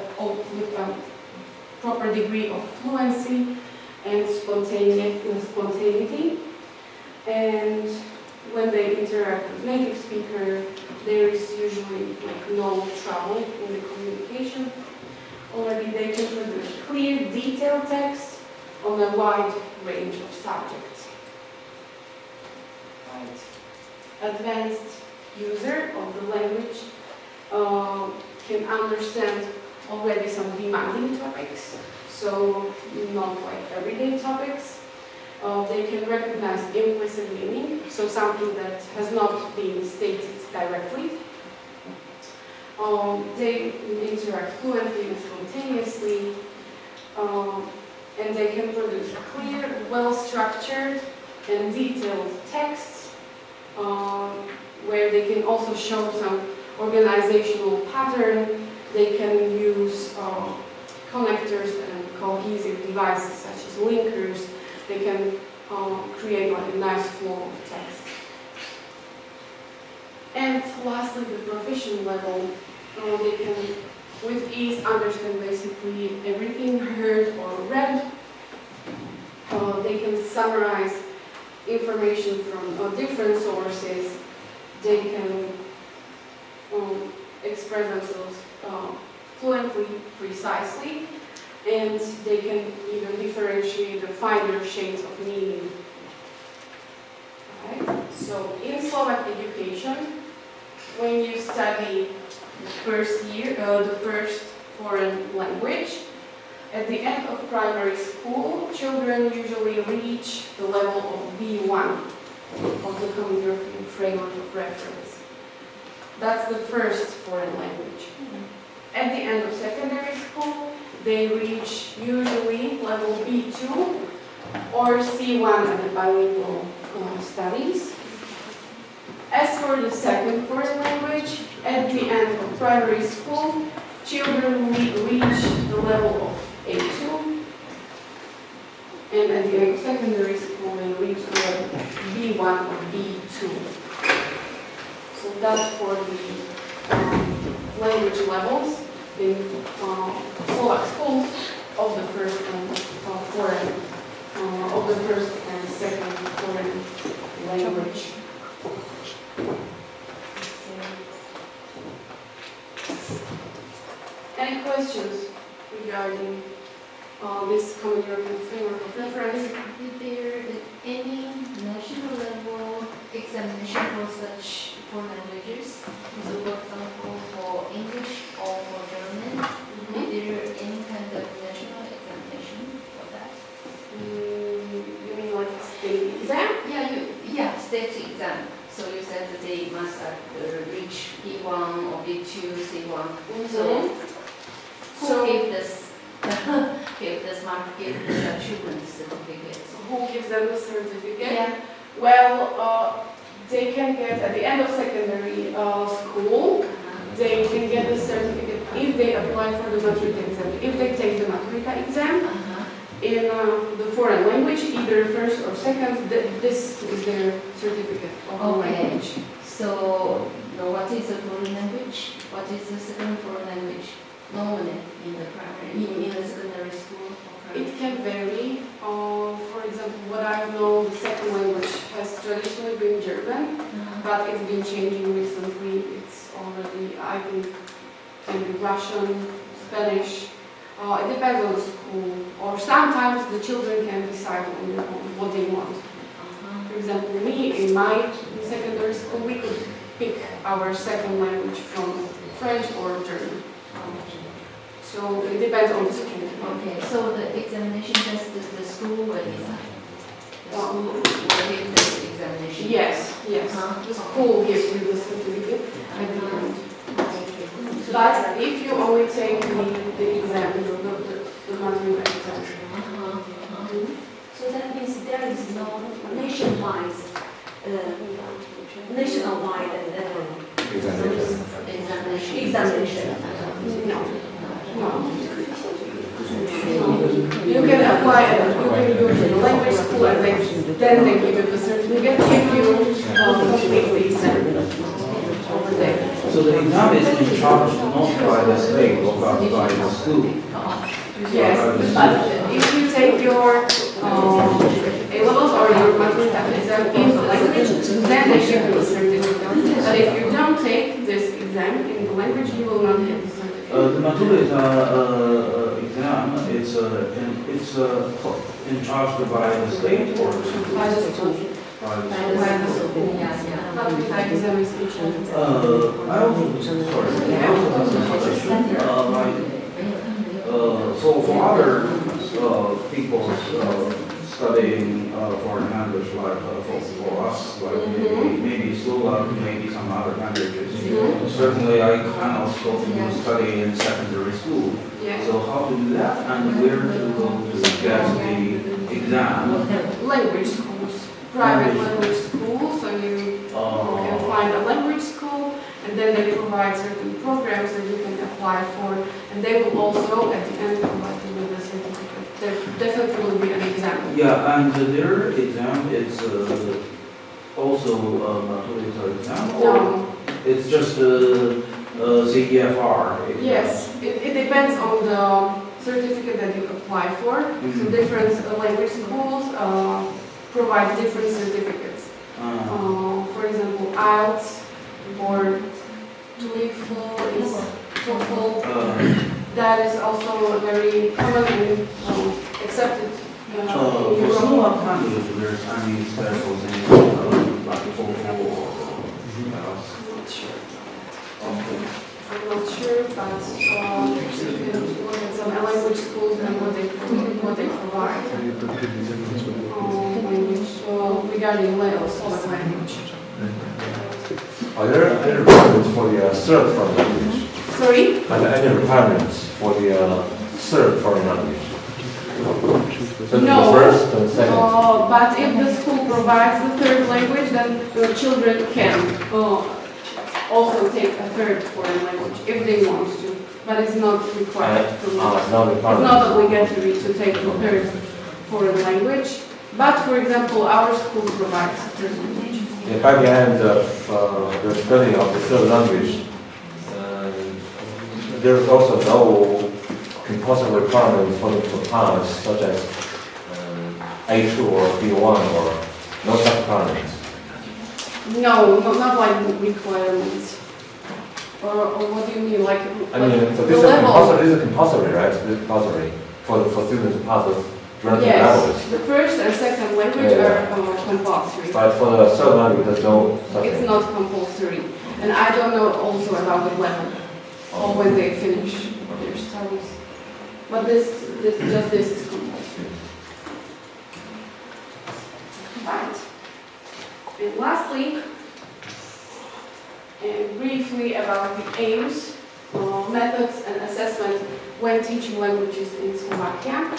[SPEAKER 1] proper degree of fluency and spontaneity. And when they interact with native speaker, there is usually no trouble in the communication. Already they can produce clear, detailed text on a wide range of subjects. Right. Advanced user of the language can understand already some demanding topics, so not like everyday topics. They can recognize implicit meaning, so something that has not been stated directly. They interact fluently and spontaneously. And they can produce clear, well-structured, and detailed texts, where they can also show some organizational pattern. They can use connectors and cohesive devices such as linkers. They can create a nice flow of text. And lastly, the proficient level, they can with ease understand basically everything heard or read. They can summarize information from different sources. They can express themselves fluently, precisely, and they can even differentiate the finer shades of meaning. Okay. So in Slovak education, when you study the first year, the first foreign language, at the end of primary school, children usually reach the level of B1 of the Common European Framework of Reference. That's the first foreign language. At the end of secondary school, they reach usually level B2 or C1 at the bilingual studies. As for the second foreign language, at the end of primary school, children reach the level of A2, and at the end of secondary school, they reach the level of B1 or B2. So that's for the language levels in Slovak schools of the first and second foreign language. Any questions regarding this common European framework of reference?
[SPEAKER 3] Is there any national level examination for such foreign languages? So for example, for English or for German, is there any kind of national examination for that?
[SPEAKER 1] You mean like a state exam?
[SPEAKER 3] Yeah, state exam. So you said that they must reach B1 or B2, C1. So who gave this? Give this mark, give this achievement certificate.
[SPEAKER 1] Who gives them the certificate?
[SPEAKER 3] Yeah.
[SPEAKER 1] Well, they can get at the end of secondary school. They can get the certificate if they apply for the maturity exam. If they take the maturity exam in the foreign language, either first or second, this is their certificate of the language.
[SPEAKER 3] So, what is a foreign language? What is the second foreign language? Normally in the primary, in the secondary school.
[SPEAKER 1] It can vary. For example, what I know, the second language has traditionally been German, but it's been changing recently. It's already, I think, can be Russian, Spanish. It depends on the school. Or sometimes the children can decide on their own what they want. For example, me, in my secondary school, we could pick our second language from French or German. So it depends on the school.
[SPEAKER 3] Okay, so the examination test is the school will decide. The school will give the examination.
[SPEAKER 1] Yes. The school gives you the certificate at the end.
[SPEAKER 3] Okay.
[SPEAKER 1] But if you only take the exam, the maturity exam.
[SPEAKER 8] So that means there is no nationwide examination.
[SPEAKER 1] No. You can apply, you can go to the language school and then they give you the certificate if you complete the exam over there.
[SPEAKER 2] So the exam is in charge not by the state or by the school.
[SPEAKER 1] Yes, but if you take your A-levels or your maturity exam in the language, then they give you a certificate. But if you don't take this exam in the language, you will not get the certificate.
[SPEAKER 2] The maturity exam, it's in charge by the state or the school?
[SPEAKER 1] By the school.
[SPEAKER 2] By the school.
[SPEAKER 1] Maturity exam is in charge.
[SPEAKER 2] I also have a question. So for other people studying foreign language, like for us, like maybe Slovak, maybe some other languages, certainly I cannot go to study in secondary school.
[SPEAKER 1] Yeah.
[SPEAKER 2] So how to do that and where to go to get the exam?
[SPEAKER 1] Language schools, private language schools, so you can find a language school and then they provide certain programs that you can apply for and they will also at the end provide you with a certificate. There definitely will be an exam.
[SPEAKER 2] Yeah, and their exam is also a maturity exam?
[SPEAKER 1] No.
[SPEAKER 2] It's just CEFR?
[SPEAKER 1] Yes, it depends on the certificate that you apply for. So different language schools provide different certificates. For example, IELTS or TOEFL. That is also very common and accepted in
[SPEAKER 2] For
[SPEAKER 1] Europe.
[SPEAKER 2] Slovak language, there's any special thing like TOEFL or
[SPEAKER 1] I'm not sure.
[SPEAKER 2] Okay.
[SPEAKER 1] I'm not sure, but you can look at some language schools and what they provide. Regarding Slovak language.
[SPEAKER 7] Are there any requirements for the third foreign language?
[SPEAKER 1] Sorry?
[SPEAKER 7] Are there any requirements for the third foreign language? So
[SPEAKER 1] No.
[SPEAKER 7] the first and second?
[SPEAKER 1] But if the school provides the third language, then the children can also take a third foreign language if they want to. But it's not required from us.
[SPEAKER 7] It's not
[SPEAKER 1] It's
[SPEAKER 7] required.
[SPEAKER 1] not obligatory to take the third foreign language. But for example, our school provides a third language.
[SPEAKER 7] Yeah, by the end of the study of the third language, there's also no compulsory requirements for them to pass, such as A2 or B1 or no such requirements.
[SPEAKER 1] No, not like requirements. Or what do you mean, like?
[SPEAKER 7] I mean, so
[SPEAKER 1] the
[SPEAKER 7] this
[SPEAKER 1] level?
[SPEAKER 7] is a compulsory, right? This is compulsory for students to pass those relative
[SPEAKER 1] Yes,
[SPEAKER 7] levels.
[SPEAKER 1] the first and second language
[SPEAKER 7] Yeah.
[SPEAKER 1] are compulsory.
[SPEAKER 7] But for the third language, there's no such
[SPEAKER 1] It's
[SPEAKER 7] thing.
[SPEAKER 1] not compulsory. And I don't know also about the level or when they finish their studies. But this is compulsory. Right. And lastly, and briefly about the aims, methods and assessment when teaching languages in Slovakia.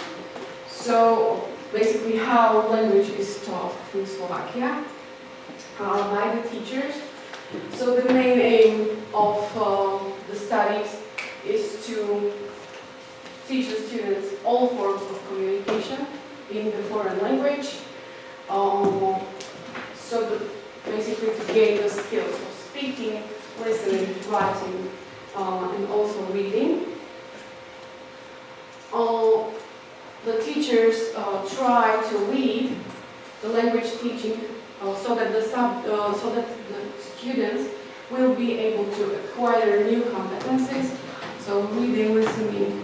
[SPEAKER 1] So basically how language is taught in Slovakia by the teachers. So the main aim of the studies is to teach the students all forms of communication in the foreign language. So basically to gain the skills of speaking, listening, writing, and also reading. The teachers try to lead the language teaching so that the students will be able to acquire new competencies. So reading, listening,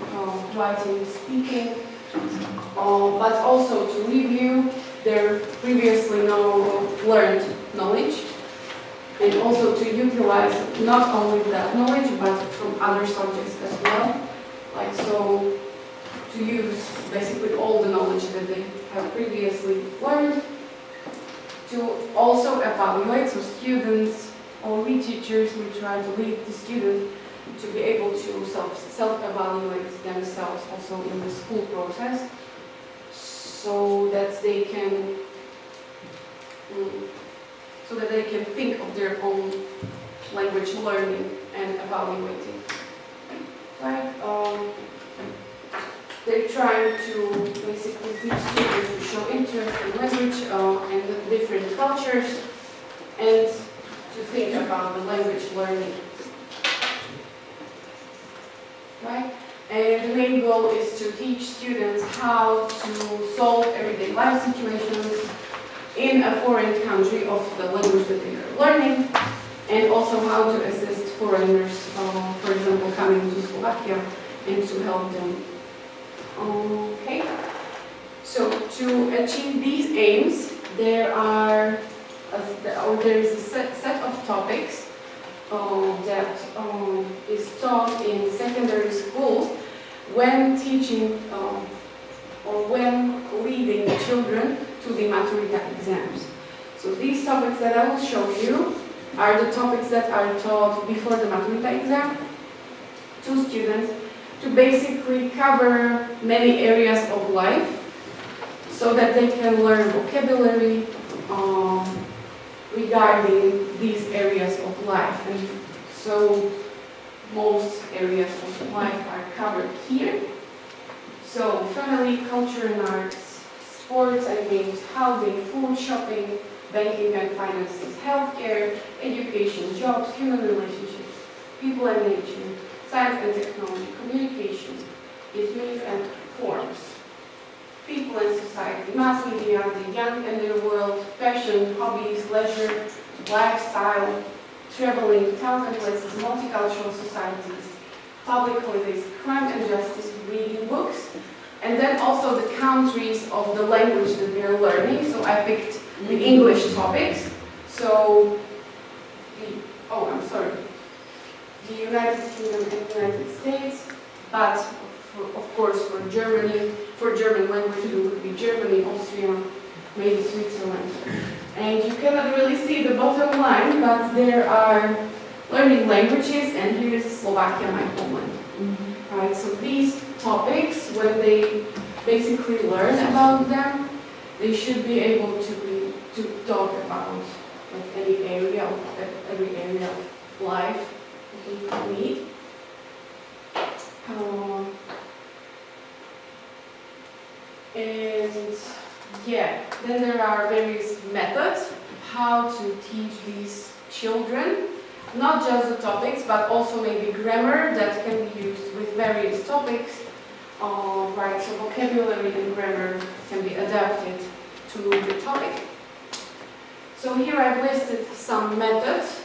[SPEAKER 1] writing, speaking, but also to review their previously learned knowledge, and also to utilize not only that knowledge but from other subjects as well. Like so, to use basically all the knowledge that they have previously learned, to also evaluate, so students or we teachers, we try to lead the students to be able to self-evaluate themselves also in the school process, so that they can think of their own language learning and evaluating. Right? They're trying to basically teach students to show interest in language and the different cultures, and to think about the language learning. Right? And the main goal is to teach students how to solve everyday life situations in a foreign country of the language that they are learning, and also how to assist foreigners, for example, coming to Slovakia, and to help them. Okay, so to achieve these aims, there is a set of topics that is taught in secondary schools when teaching or when leading children to the Maturita exams. So these topics that I will show you are the topics that are taught before the Maturita exam to students, to basically cover many areas of life so that they can learn vocabulary regarding these areas of life. And so most areas of life are covered here. So family, culture and arts, sports and games, housing, food, shopping, banking and finances, healthcare, education, jobs, human relationships, people and nature, science and technology, communication, its means and forms, people and society, mass media, the young and their world, fashion, hobbies, leisure, lifestyle, traveling, towns and places, multicultural societies, public holidays, crime and justice, reading books, and then also the countries of the language that they're learning. So I picked the English topics. So, the United Kingdom and United States, but of course for German language it would be Germany, Austria, maybe Switzerland. And you cannot really see the bottom line, but there are learning languages, and here is Slovakia, my homeland. Right, so these topics, when they basically learn about them, they should be able to talk about like every area of life that they need. And yeah, then there are various methods how to teach these children, not just the topics, but also maybe grammar that can be used with various topics. Right, so vocabulary and grammar can be adapted to the topic. So here I've listed some methods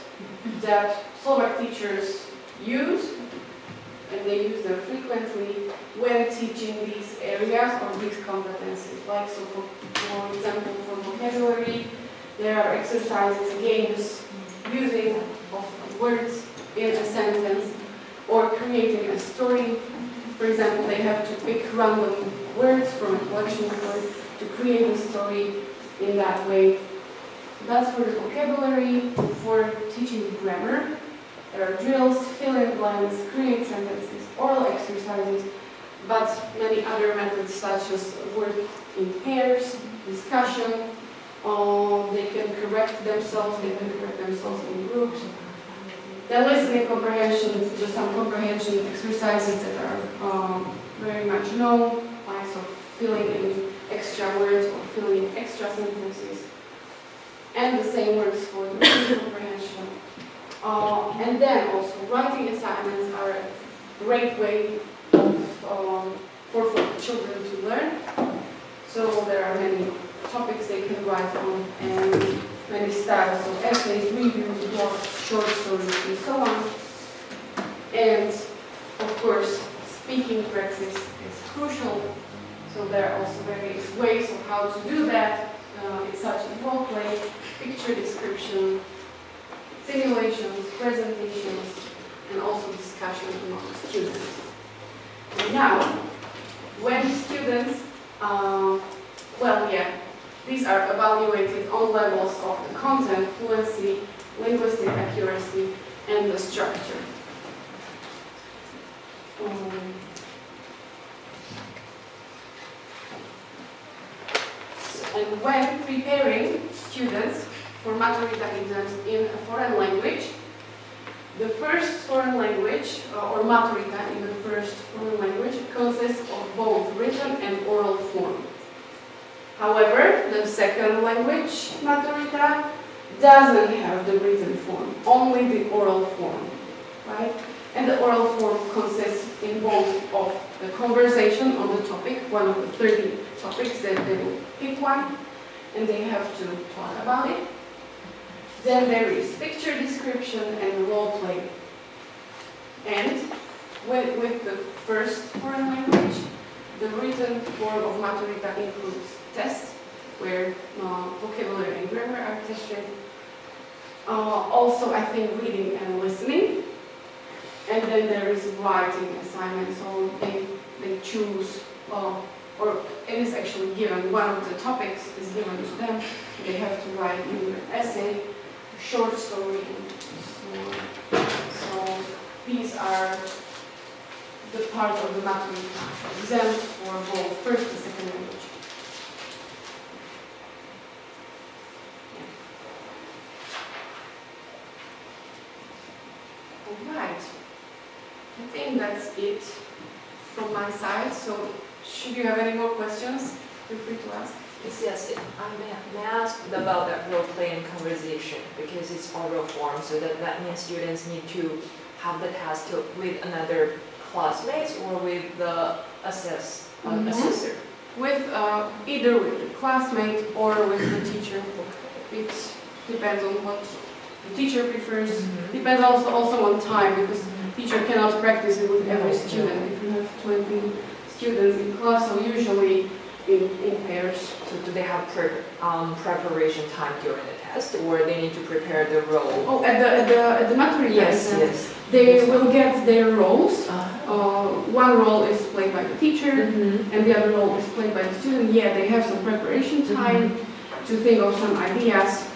[SPEAKER 1] that Slovak teachers use, and they use them frequently when teaching these areas or these competencies. Like, so for example, for vocabulary, there are exercises, games, using of words in a sentence, or creating a story. For example, they have to pick random words from a collection of words to create a story in that way. That's for the vocabulary. For teaching grammar, there are drills, fill in blanks, create sentences, oral exercises, but many other methods such as work in pairs, discussion. They can correct themselves in groups. Then listening comprehension, just some comprehension exercises that are very much known, like so filling in extra words or filling in extra sentences. And the same works for the reading comprehension. And then also writing assignments are a great way for children to learn. So there are many topics they can write on and many styles, so essays, reviews, blogs, short stories, and so on. And of course, speaking practice is crucial. So there are also various ways of how to do that, such as role play, picture description, simulations, presentations, and also discussion among students. And now, when students, these are evaluated on levels of the content, fluency, linguistic accuracy, and the structure. And when preparing students for Maturita exams in a foreign language, the first foreign language, or Maturita in the first foreign language, consists of both written and oral form. However, the second language, Maturita, doesn't have the written form, only the oral form, right? And the oral form consists in both of the conversation on the topic, one of the 30 topics that they will pick one, and they have to talk about it. Then there is picture description and role play. And with the first foreign language, the written form of Maturita includes tests, where vocabulary and grammar are tested. Also, I think reading and listening. And then there is writing assignment, so they choose, or it is actually given, one of the topics is given to them. They have to write either an essay, a short story, and so on. So these are the part of the Maturita exam for both first and second language. All right. I think that's it from my side. So, should you have any more questions, feel free to ask.
[SPEAKER 9] Yes, may I ask about that role play and conversation, because it's oral form, so that means students need to have the task with another classmates or with the assessor?
[SPEAKER 1] With either with the classmate or with the teacher. It depends on what the teacher prefers. Depends also on time, because teacher cannot practice it with every student. If you have 20 students in class, so usually in pairs.
[SPEAKER 9] So do they have preparation time during the test, or they need to prepare the role?
[SPEAKER 1] Oh, at the Maturita
[SPEAKER 9] Yes,
[SPEAKER 1] exam,
[SPEAKER 9] yes.
[SPEAKER 1] they will get their roles. One role is played by the teacher, and the other role is played by the student. Yeah, they have some preparation time to think of some ideas.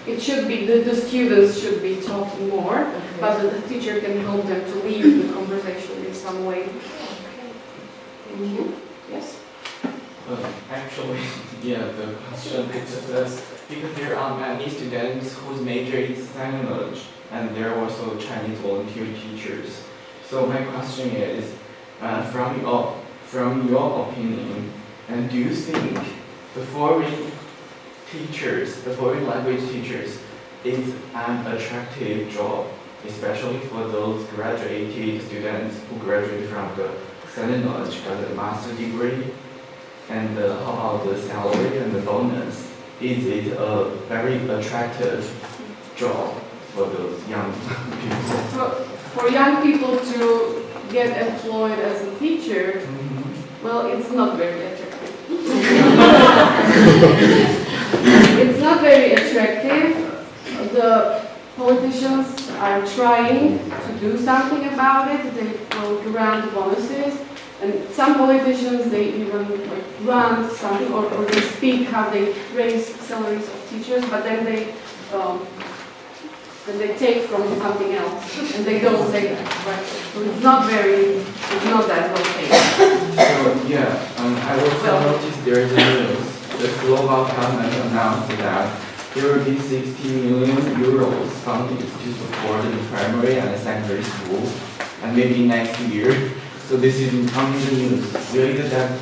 [SPEAKER 1] It should be, the students should be talking more, but the teacher can help them to lead the conversation in some way. Yes?
[SPEAKER 4] Actually, yeah, the question is just this, because there are many students whose major is sign language, and there are also Chinese volunteer teachers. So my question is, from your opinion, and do you think the foreign language teachers is an attractive job, especially for those graduated students who graduate from the sign language, got a master's degree? And how about the salary and the bonus? Is it a very attractive job for those young people?
[SPEAKER 1] for young people to get employed as a teacher, well, it's not very attractive. It's not very attractive. The politicians are trying to do something about it. They will grant bonuses, and some politicians, they even like grant something, or they speak how they raise salaries of teachers, but then they take from something else, and they don't say that, right? So it's not that well paid.
[SPEAKER 4] So, yeah, I also noticed there is a news. The Slovak government announced that there will be 60 million euros funded to support the primary and secondary schools, and maybe next year. So this is incoming the news. Will that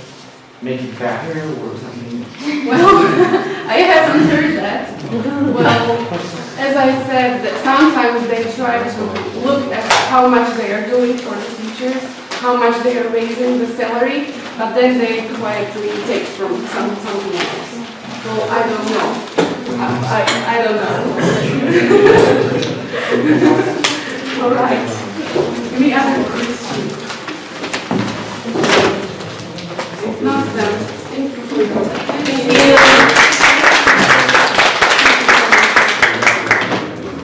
[SPEAKER 4] make it better or something?
[SPEAKER 1] Well, I haven't heard that. Well, as I said, that sometimes they try to look at how much they are doing for the teachers, how much they are raising the salary, but then they quietly take from something else. So I don't know. I don't know. All right. Any other